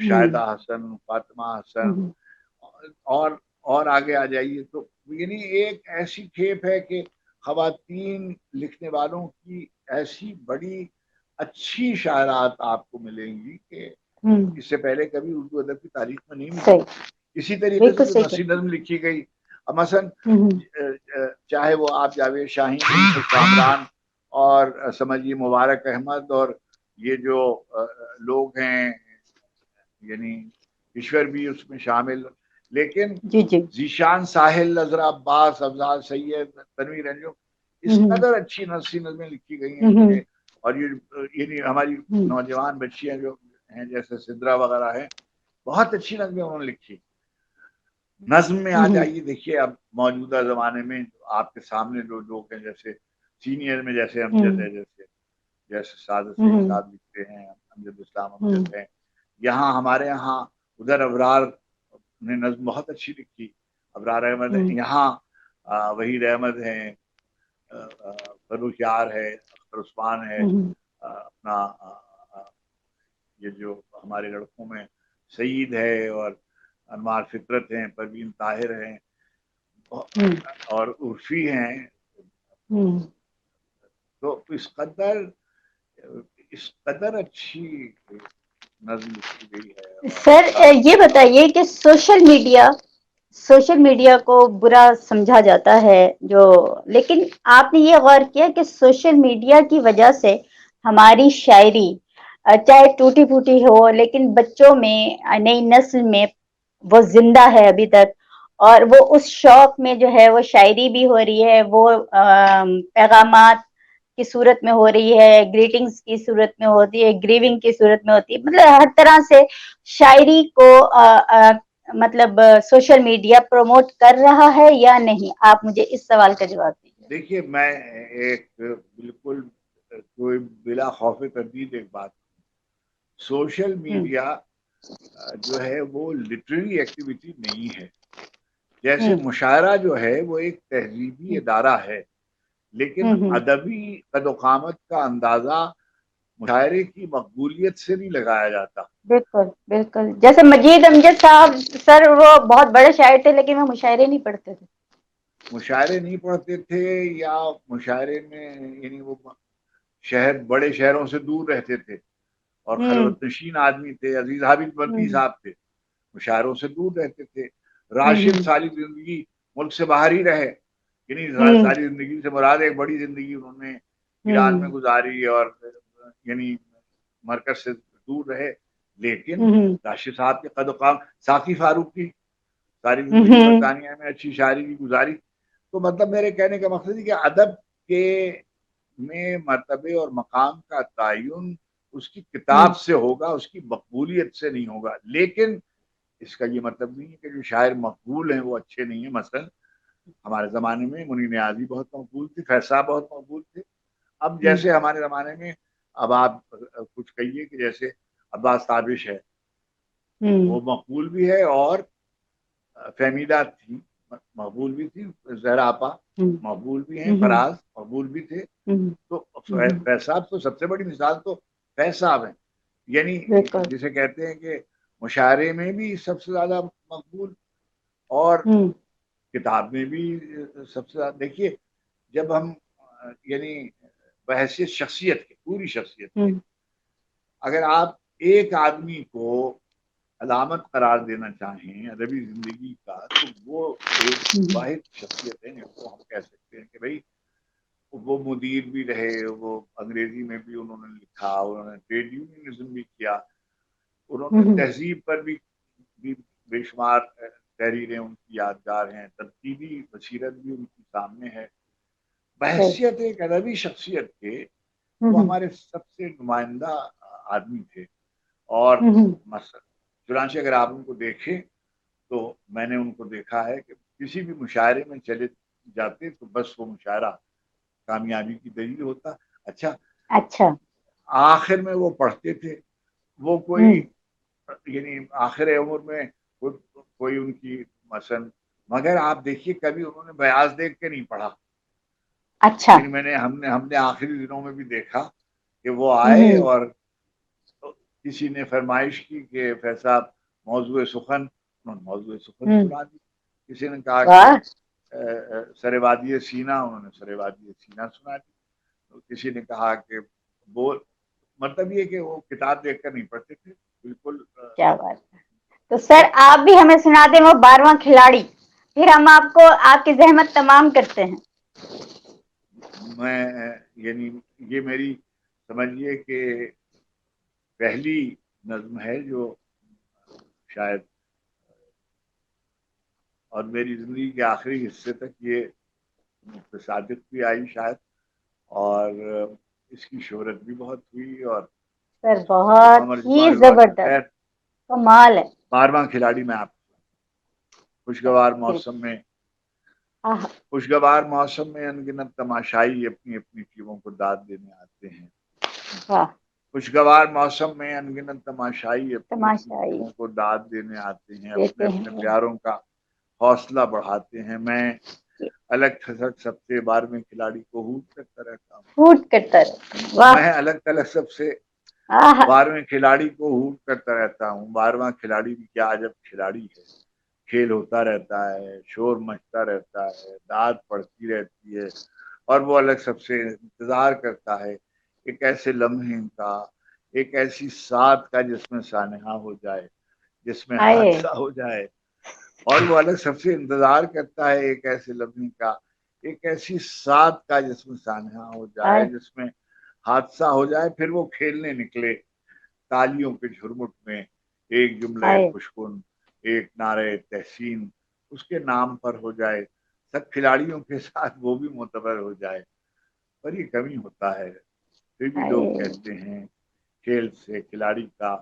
S2: شاہدہ حسن، فاطمہ حسن اور آگے آ جائیے تو یعنی ایک ایسی کھیپ ہے کہ خواتین لکھنے والوں کی ایسی بڑی اچھی شاعرات آپ کو ملیں گی کہ اس سے پہلے کبھی اردو ادب کی تاریخ میں نہیں ملی. اسی طریقے سے جو نثری نظم لکھی گئی، اب مثلا چاہے وہ آپ جاوید شاہین، کامران اور سمجھیے مبارک احمد اور یہ جو لوگ ہیں، یعنی ایشور بھی اس میں شامل، لیکن ذیشان ساحل، عذرا عباس، افضال سید، تنویر انجم، اس قدر اچھی نثری نظمیں لکھی گئی ہیں کہ اور یہ ہماری نوجوان بچیاں جو ہیں جیسے سدرا وغیرہ ہیں، بہت اچھی نظمیں انہوں نے لکھی. نظم میں آ جائیے، دیکھیے اب موجودہ زمانے میں آپ کے سامنے جو لوگ ہیں، جیسے سینئر میں جیسے امجد ہے، جیسے سعادت سعید صاحب لکھتے ہیں, امجد اسلام امجد ہیں. یہاں ہمارے یہاں ادھر ابرار نے نظم بہت اچھی لکھی, ابرار احمد ہیں. یہاں وحید احمد ہیں, فروخ یار ہے, اختر عثمان ہے, اپنا یہ جو ہمارے لڑکوں میں سعید ہے, اور انوار فطرت ہیں, پروین طاہر ہیں, اور عرفی ہیں. تو اس قدر اچھی نظم لکھی گئی ہے.
S1: سر یہ بتائیے کہ سوشل میڈیا کو برا سمجھا جاتا ہے جو, لیکن آپ نے یہ غور کیا کہ سوشل میڈیا کی وجہ سے ہماری شاعری چاہے ٹوٹی پھوٹی ہو لیکن بچوں میں, نئی نسل میں وہ زندہ ہے ابھی تک, اور وہ اس شوق میں جو ہے وہ شاعری بھی ہو رہی ہے, وہ پیغامات کی صورت میں ہو رہی ہے, گریٹنگز کی صورت میں ہوتی ہے, گریونگ کی صورت میں ہوتی ہے, مطلب ہر طرح سے شاعری کو مطلب سوشل میڈیا پروموٹ کر رہا ہے یا نہیں؟ آپ مجھے اس سوال کا جواب دیجیے.
S2: دیکھیے میں ایک بالکل کوئی بلا خوف تردید ایک بات, سوشل میڈیا جو ہے وہ لٹریری ایکٹیویٹی نہیں ہے. جیسے مشاعرہ جو ہے وہ ایک تہذیبی ادارہ ہے, لیکن ادبی قد و قامت کا اندازہ مشاعرے کی مقبولیت سے نہیں لگایا جاتا.
S1: بالکل بالکل, جیسے مجید امجد صاحب سر وہ بہت بڑے شاعر تھے لیکن وہ مشاعرے نہیں پڑھتے تھے.
S2: مشاعرے نہیں پڑھتے تھے, یا مشاعرے میں یعنی وہ بڑے شہروں سے دور رہتے تھے اور خلوت نشین آدمی تھے. عزیز حابب بندی صاحب تھے, مشاعروں سے دور رہتے تھے. راشد ساری زندگی ملک سے باہر ہی رہے, یعنی ساری زندگی سے مراد ایک بڑی زندگی انہوں نے ایران میں گزاری, اور یعنی مرکز سے دور رہے. لیکن راشد صاحب کے قد و قام, ساقی فاروق کی ساری زندگی برطانیہ میں اچھی شاعری کی گزاری. تو مطلب میرے کہنے کا مقصد ہے کہ ادب کے میں مرتبے اور مقام کا تعین اس کی کتاب سے ہوگا, اس کی مقبولیت سے نہیں ہوگا. لیکن اس کا یہ مطلب نہیں ہے کہ جو شاعر مقبول ہیں وہ اچھے نہیں ہیں. مثلا ہمارے زمانے میں منی نیازی بہت مقبول تھی, فیض صاحب بہت مقبول تھے. اب جیسے ہمارے زمانے میں, اب آپ کچھ کہیے کہ جیسے عباس تابش ہے, وہ مقبول بھی ہے, اور فہمیدہ تھی مقبول بھی تھی, زہرا آپا مقبول بھی ہیں, فراز مقبول بھی تھے. تو فیض صاحب تو سب سے بڑی مثال تو فیض صاحب ہیں. یعنی جسے کہتے ہیں کہ مشاعرے میں بھی سب سے زیادہ مقبول, اور کتاب میں بھی سب سے زیادہ. دیکھیے جب ہم یعنی بحیثیت شخصیت کے, پوری شخصیت کے, اگر آپ ایک آدمی کو علامت قرار دینا چاہیں ادبی زندگی کا, تو وہ ایک واحد شخصیت ہے. وہ ہم کہہ سکتے ہیں کہ بھائی وہ مدیر بھی رہے, وہ انگریزی میں بھی انہوں نے لکھا, انہوں نے ٹریڈ یونینزم بھی کیا, انہوں نے تہذیب پر بھی بے شمار تحریریں ان کی یادگار ہیں, تنقیدی بصیرت بھی ان کی سامنے ہے. بحیثیت ایک ادبی شخصیت کے وہ ہمارے سب سے نمائندہ آدمی تھے. اور چنانچہ اگر آپ ان کو دیکھیں تو میں نے ان کو دیکھا ہے کہ کسی بھی مشاعرے میں چلے جاتے تو بس وہ مشاعرہ کامیابی کی دلیل ہوتا. اچھا آخر میں وہ پڑھتے تھے, وہ کوئی یعنی آخر عمر میں کوئی ان کی مثلا, مگر آپ دیکھیے کبھی انہوں نے بیاض دیکھ کے نہیں پڑھا. یعنی ہم نے آخری دنوں میں بھی دیکھا کہ وہ آئے اور کسی نے فرمائش کی کہ فیض صاحب موضوع سخن, انہوں نے موضوع سخن سنا دی. کسی نے کہا کہ سر وادی سینا, انہوں نے سر وادی سینا سنا دی. کسی نے کہا کہ وہ مطلب یہ کہ وہ کتاب دیکھ کر نہیں پڑھتے تھے. بالکل. کیا
S1: بات ہے. تو سر آپ بھی ہمیں سنا دیں وہ 12واں کھلاڑی, پھر ہم آپ کو آپ کی زحمت تمام کرتے ہیں.
S2: میں یعنی یہ میری سمجھیے کہ پہلی نظم ہے جو شاید, اور میری زندگی کے آخری حصے تک یہ صادق بھی آئی شاید, اور اس کی شہرت بھی بہت ہوئی. اور
S1: سر بہت ہی زبردست, کمال ہے.
S2: 12واں کھلاڑی میں آپ خوشگوار موسم میں انگنت تماشائی اپنی اپنی ٹیموں کو داد دینے آتے ہیں. خوشگوار موسم میں انگنت تماشائی اپنی اپنی
S1: تماشائی
S2: دلوں کو داد دینے آتے ہیں، اپنے
S1: دیتے
S2: اپنے
S1: ہیں.
S2: پیاروں کا حوصلہ بڑھاتے ہیں. میں الگ تھلگ سب سے 12ویں کھلاڑی کو ہوٹ کرتا رہتا ہوں.
S1: ہوٹ کرتا رہتا. واہ.
S2: میں الگ تھلگ سب سے 12ویں کھلاڑی کو ہوٹ کرتا رہتا ہوں. 12واں کھلاڑی بھی کیا عجب کھلاڑی ہے. کھیل ہوتا رہتا ہے، شور مچتا رہتا ہے، داد پڑتی رہتی ہے، اور وہ الگ سب سے انتظار کرتا ہے ایک ایسے لمحے کا، ایک ایسی ساتھ کا جس میں سانحہ ہو جائے، جس میں حادثہ ہو جائے. اور وہ الگ سب سے انتظار کرتا ہے ایک ایسے لمحے کا، ایک ایسی ساتھ کا جس میں سانحہ ہو جائے، جس میں حادثہ ہو جائے. پھر وہ کھیلنے نکلے تالیوں کے جھرمٹ میں، ایک جملہ خوشکن، ایک نعرہ تحسین اس کے نام پر ہو جائے، سب کھلاڑیوں کے ساتھ وہ بھی معتبر ہو جائے. پر یہ کمی ہوتا ہے. پھر بھی لوگ کہتے ہیں کھیل سے کھلاڑی کا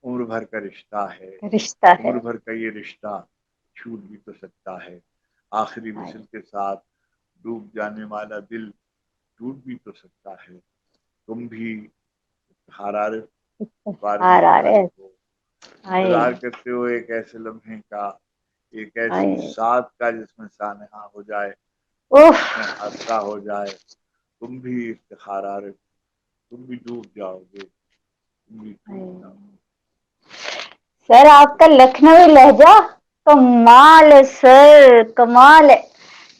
S2: عمر بھر کا رشتہ ہے.
S1: رشتہ ہے.
S2: عمر بھر کا یہ رشتہ چھوٹ بھی تو سکتا ہے. آخری وصل کے ساتھ ڈوب جانے والا دل ٹوٹ بھی تو سکتا ہے. تم بھی حرارت 12ویں کھلاڑی کو انتظار کرتے ہو ایک ایسے لمحے کا، ایک ایسی ساتھ کا جس میں سانحہ ہو جائے، جس میں حادثہ ہو جائے. تم بھی افتخارات، تم بھی ڈوب جاؤ گے، تم بھی ٹوٹ جاؤ گے.
S1: سر آپ کا لکھنوی لہجہ کمال ہے سر، کمال ہے.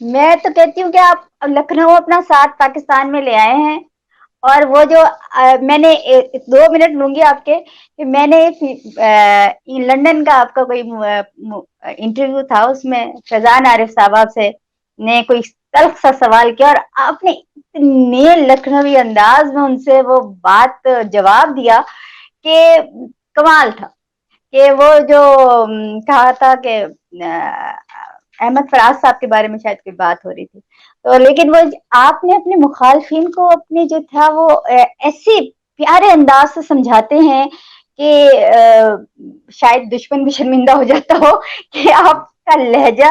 S1: میں تو کہتی ہوں کہ آپ لکھنؤ اپنا ساتھ پاکستان میں لے آئے ہیں. اور وہ جو میں نے 2 منٹ لوں گی آپ کے، کہ میں نے لندن کا آپ کا کوئی انٹرویو تھا، اس میں فیضان عارف صاحب سے نے کوئی تلخ سا سوال کیا، اور آپ نے اتنے لکھنوی انداز میں ان سے وہ بات جواب دیا کہ کمال تھا. کہ وہ جو کہا تھا کہ احمد فراز صاحب کے بارے میں شاید کوئی بات ہو رہی تھی، تو لیکن وہ آپ نے اپنے مخالفین کو اپنے جو تھا وہ ایسے پیارے انداز سے سمجھاتے ہیں کہ شاید دشمن بھی شرمندہ ہو جاتا ہو کہ آپ کا لہجہ،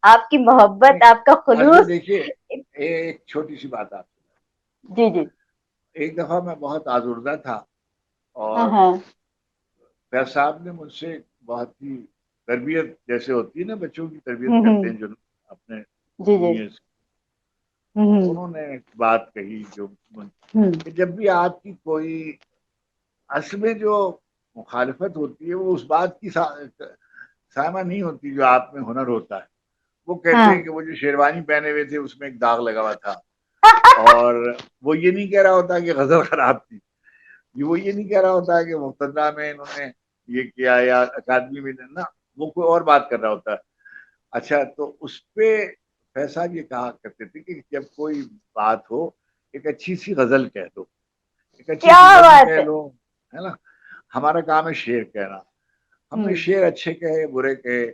S1: آپ کی محبت، آپ کا خلوص.
S2: دیکھیے ایک چھوٹی سی بات آپ سے.
S1: جی جی.
S2: ایک دفعہ میں بہت آزردہ تھا، اور فیض صاحب نے مجھ سے بہت ہی تربیت جیسے ہوتی ہے نا، بچوں کی تربیت کرتے ہیں جو اپنے جونیئرز، انہوں نے ایک بات کہی جو کہ جب بھی آپ کی کوئی اصل میں جو مخالفت ہوتی ہے وہ اس بات کی سائمہ نہیں ہوتی جو آپ میں ہنر ہوتا ہے. وہ کہتے ہیں کہ وہ جو شیروانی پہنے ہوئے تھے اس میں ایک داغ لگا ہوا تھا، اور وہ یہ نہیں کہہ رہا ہوتا کہ غزل خراب تھی، وہ یہ نہیں کہہ رہا ہوتا کہ مقتدہ میں انہوں نے یہ کیا یا اکادمی میں نہ، وہ کوئی اور بات کر رہا ہوتا ہے. اچھا، تو اس پہ فیض صاحب یہ کہا کرتے تھے کہ جب کوئی بات ہو ایک اچھی سی غزل کہہ دو، ایک اچھی سی نظم کہہ لو، ہے نا. ہمارا کام ہے شعر کہنا. ہم نے شعر اچھے کہے برے کہے،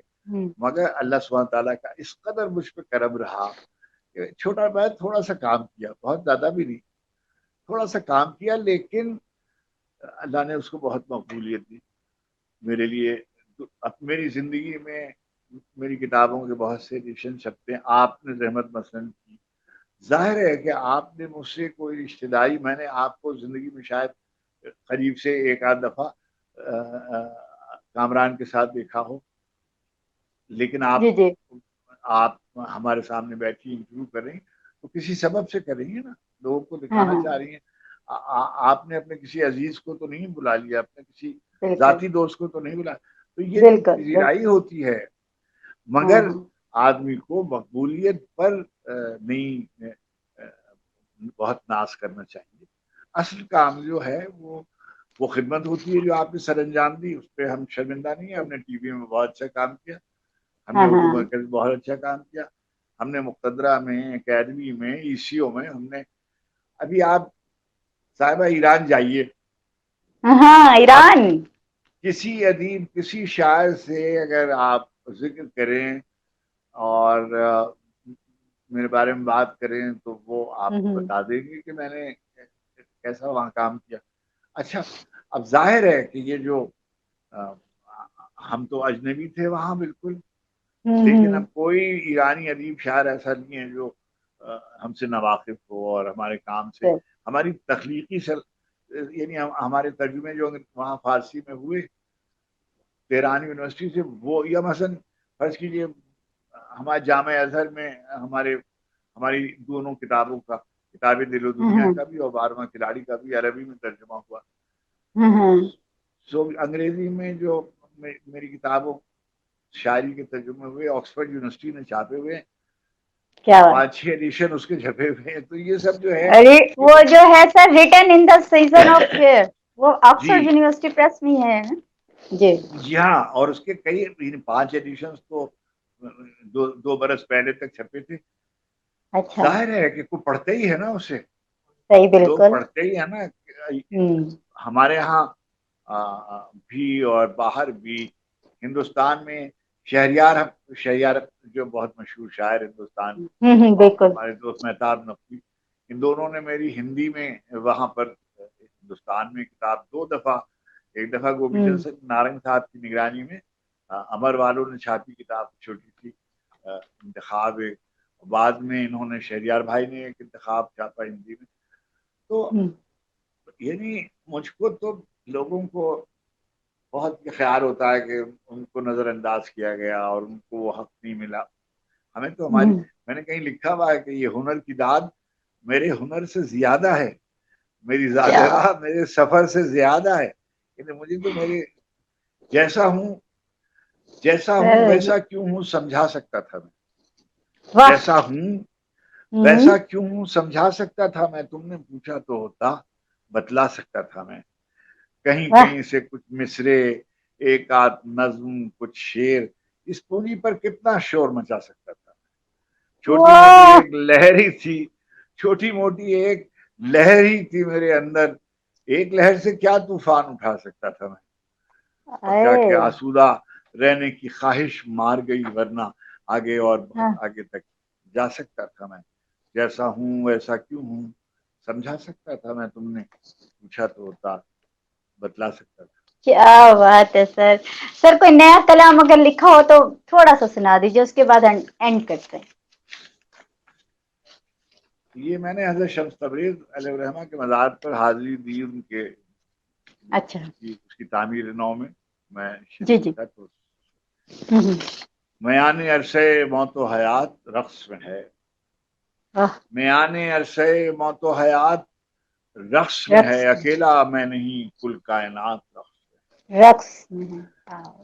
S2: مگر اللہ سبحانہ تعالیٰ کا اس قدر مجھ پہ کرم رہا کہ چھوٹا میں تھوڑا سا کام کیا، بہت زیادہ بھی نہیں، تھوڑا سا کام کیا، لیکن اللہ نے اس کو بہت مقبولیت دی میرے لیے. میری زندگی میں میری کتابوں کے بہت سے ایڈیشن چھپتے ہیں. آپ نے رحمت مثلاً کی، ظاہر ہے کہ آپ نے مجھ سے کوئی رشتہ داری، میں نے آپ کو زندگی میں شاید قریب سے ایک آدھ دفعہ کامران کے ساتھ دیکھا ہو، لیکن آپ ہمارے سامنے بیٹھی انٹرویو کر رہی ہیں تو کسی سبب سے کر رہی ہیں نا، لوگوں کو دکھانا چاہ رہی ہیں. آپ نے اپنے کسی عزیز کو تو نہیں بلا لیا، اپنے کسی ذاتی دوست کو تو نہیں بلا. تو یہ جو پذیرائی ہوتی ہے، مگر آدمی کو مقبولیت پر نہیں بہت ناز کرنا چاہیے. اصل کام جو ہے وہ خدمت ہوتی ہے جو آپ نے سر انجام دی، اس پہ ہم شرمندہ نہیں ہیں. ہم نے ٹی وی میں بہت اچھا کام کیا، ہم نے اردو مرکز میں بہت اچھا کام کیا، ہم نے مقتدرہ میں، اکیڈمی میں، ای سی او میں، ہم نے ابھی آپ صاحبہ ایران جائیے،
S1: ایران
S2: کسی ادیب، کسی شاعر سے اگر آپ ذکر کریں اور میرے بارے میں بات کریں تو وہ آپ کو بتا دیں گے کہ میں نے کیسا وہاں کام کیا. اچھا، اب ظاہر ہے کہ یہ جو ہم تو اجنبی تھے وہاں بالکل، لیکن اب کوئی ایرانی ادیب شاعر ایسا نہیں ہے جو ہم سے ناواقف ہو اور ہمارے کام سے، ہماری تخلیقی یعنی ہمارے ترجمے جو وہاں فارسی میں ہوئے تہران یونیورسٹی سے وہ, یا مثلا فرض کیجیے ہمارے جامع ازہر میں ہماری دونوں کتابوں کا, کتاب دل و دنیا کا بھی اور 12واں کھلاڑی کا بھی عربی میں ترجمہ ہوا. سو انگریزی میں جو میری کتابوں شاعری کے ترجمے ہوئے آکسفورڈ یونیورسٹی نے چھاپے ہوئے, 5-6 ایڈیشن اس کے چھپے ہوئے ہیں. تو یہ سب جو ہے
S1: وہ جو ہے sir written in the season of وہ آکسفورڈ یونیورسٹی پریس میں ہے جی.
S2: جی ہاں, اور اس کے کئی 5 ایڈیشنز تو 2 برس پہلے تک چھپے تھے.
S1: اچھا,
S2: ظاہر ہے کہ کوئی پڑھتے ہی ہے نا اسے,
S1: صحیح
S2: لوگ
S1: بالکل
S2: پڑھتے ہی ہے نا. ہمارے ہاں بھی اور باہر بھی, ہندوستان میں شہریار جو بہت مشہور شاعر ہندوستان
S1: بالکل
S2: ہمارے دوست مہتاب نقوی, ان دونوں نے میری ہندی میں وہاں پر ہندوستان میں کتاب 2 دفعہ, ایک دفعہ گوپی چند سنگھ نارنگ صاحب کی نگرانی میں امر والوں نے چھاپی کتاب چھوٹی سی انتخاب, بعد میں انہوں نے شہریار بھائی نے ایک انتخاب چھاپا ہندی میں. تو یعنی مجھ کو تو لوگوں کو بہت خیال ہوتا ہے کہ ان کو نظر انداز کیا گیا اور ان کو وہ حق نہیں ملا. ہمیں تو میں نے کہیں لکھا ہوا ہے کہ یہ ہنر کی داد میرے ہنر سے زیادہ ہے, میری ذاکرہ میرے سفر سے زیادہ ہے. مجھے تو میرے جیسا ہوں ویسا کیوں ہوں سمجھا سکتا تھا میں, جیسا ہوں ویسا کیوں ہوں سمجھا سکتا تھا میں, تم نے پوچھا تو ہوتا بتلا سکتا تھا میں. کہیں سے کچھ مصرے, ایک آدھ نظم, کچھ شعر, اس پوری پر کتنا شور مچا سکتا تھا. چھوٹی موٹی ایک لہر ہی تھی, چھوٹی موٹی ایک لہر ہی تھی میرے اندر, ایک لہر سے کیا طوفان اٹھا سکتا تھا میں. اور کیا کہ آسودہ رہنے کی خواہش مار گئی, ورنہ آگے اور بہت آگے تک جا سکتا تھا میں. جیسا ہوں ویسا کیوں ہوں سمجھا سکتا تھا میں, تم نے پوچھا تو ہوتا بتلا سکتا تھا.
S1: کیا بات ہے سر. سر کوئی نیا کلام اگر لکھا ہو تو تھوڑا سا سنا دیجیے, اس کے بعد اینڈ کرتے ہیں.
S2: یہ میں نے حضرت شمس تبریز علیہ الرحمہ کے مزار پر حاضری دی, ان کے
S1: اچھا
S2: اس کی تعمیر نو میں
S1: جی
S2: شریک تھا. تو میان عرصے موت و حیات رقص میں ہے, میان عرصے موت و حیات رقص میں ہے, اکیلا میں نہیں کل کائنات
S1: رقص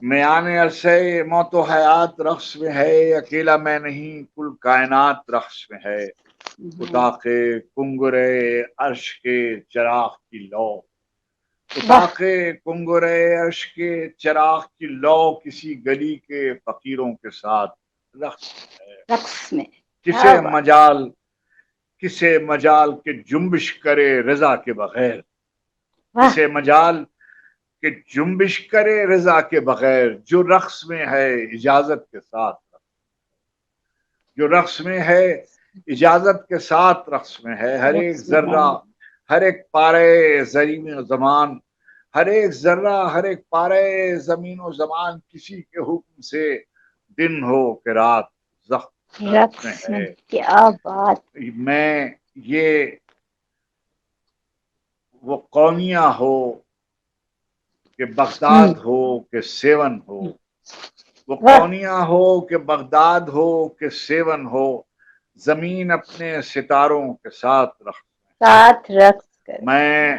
S2: میان عرصے موت و حیات رقص میں ہے, اکیلا میں نہیں کل کائنات رقص میں ہے. اتاق کنگرے عرش کے چراغ کی لو, اتاق کنگرے عرش کے چراغ کی لو, کسی گلی کے فقیروں کے ساتھ
S1: رقص میں.
S2: کسے مجال کے جنبش کرے رضا کے بغیر, کسے مجال کہ جنبش کرے رضا کے بغیر, جو رقص میں ہے اجازت کے ساتھ, جو رقص میں ہے اجازت کے ساتھ رقص میں ہے. ہر ایک ذرہ, ہر ایک پارے زمین و زمان, ہر ایک ذرہ, ہر ایک پارے زمین و زمان, کسی کے حکم سے دن ہو کہ رات
S1: رقص میں. کیا بات.
S2: میں یہ وہ قومیاں ہو کہ بغداد ہو کہ سیون ہو, وہ قونیاں ہو کہ بغداد ہو کہ سیون ہو, زمین اپنے ستاروں کے ساتھ
S1: رقص کر.
S2: میں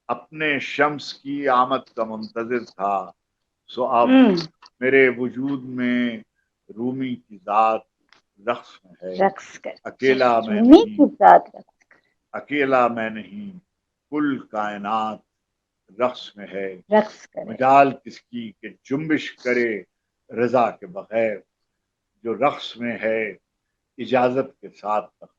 S2: اپنے شمس کی آمد کا منتظر تھا, سو اب میرے وجود میں رومی کی ذات رقص میں ہے, اکیلا میں نہیں, اکیلا میں نہیں کل کائنات رقص میں ہے. مجال کس کی کہ جنبش کرے رضا کے بغیر, جو رقص میں ہے اجازت کے ساتھ
S1: رقص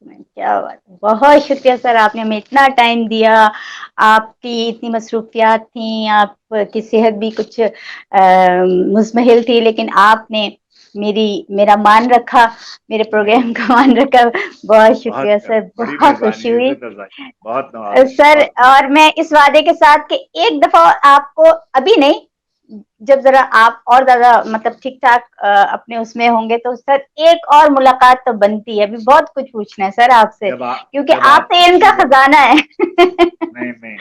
S1: میں. کیا بات ہے, بہت شکریہ سر, آپ نے ہمیں اتنا ٹائم دیا. آپ کی اتنی مصروفیات تھیں, آپ کی صحت بھی کچھ مزمحل تھی, لیکن آپ نے میرا مان رکھا, میرے پروگرام کا مان رکھا. بہت شکریہ سر, بہت خوشی ہوئی
S2: بہت
S1: سر. اور میں اس وعدے کے ساتھ کہ ایک دفعہ آپ کو ابھی نہیں جب ذرا آپ اور زیادہ مطلب ٹھیک ٹھاک اپنے اس میں ہوں گے تو سر ایک اور ملاقات تو بنتی ہے. ابھی بہت کچھ پوچھنا ہے سر آپ سے, کیونکہ آپ تو علم کا خزانہ ہے.
S2: نہیں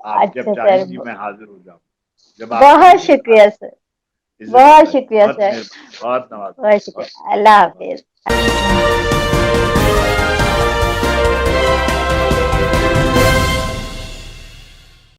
S2: آپ جب
S1: اچھا
S2: چاہیں
S1: سر,
S2: گی میں حاضر ہو جاؤں, جب آپ کہیں
S1: بہت
S2: گی میں
S1: شکریہ سر,
S2: عزت
S1: بہت
S2: بتائیے,
S1: شکریہ
S2: بہت
S1: سر,
S2: مہربانی, بہت نواز,
S1: بہت شکریہ. اللہ حافظ.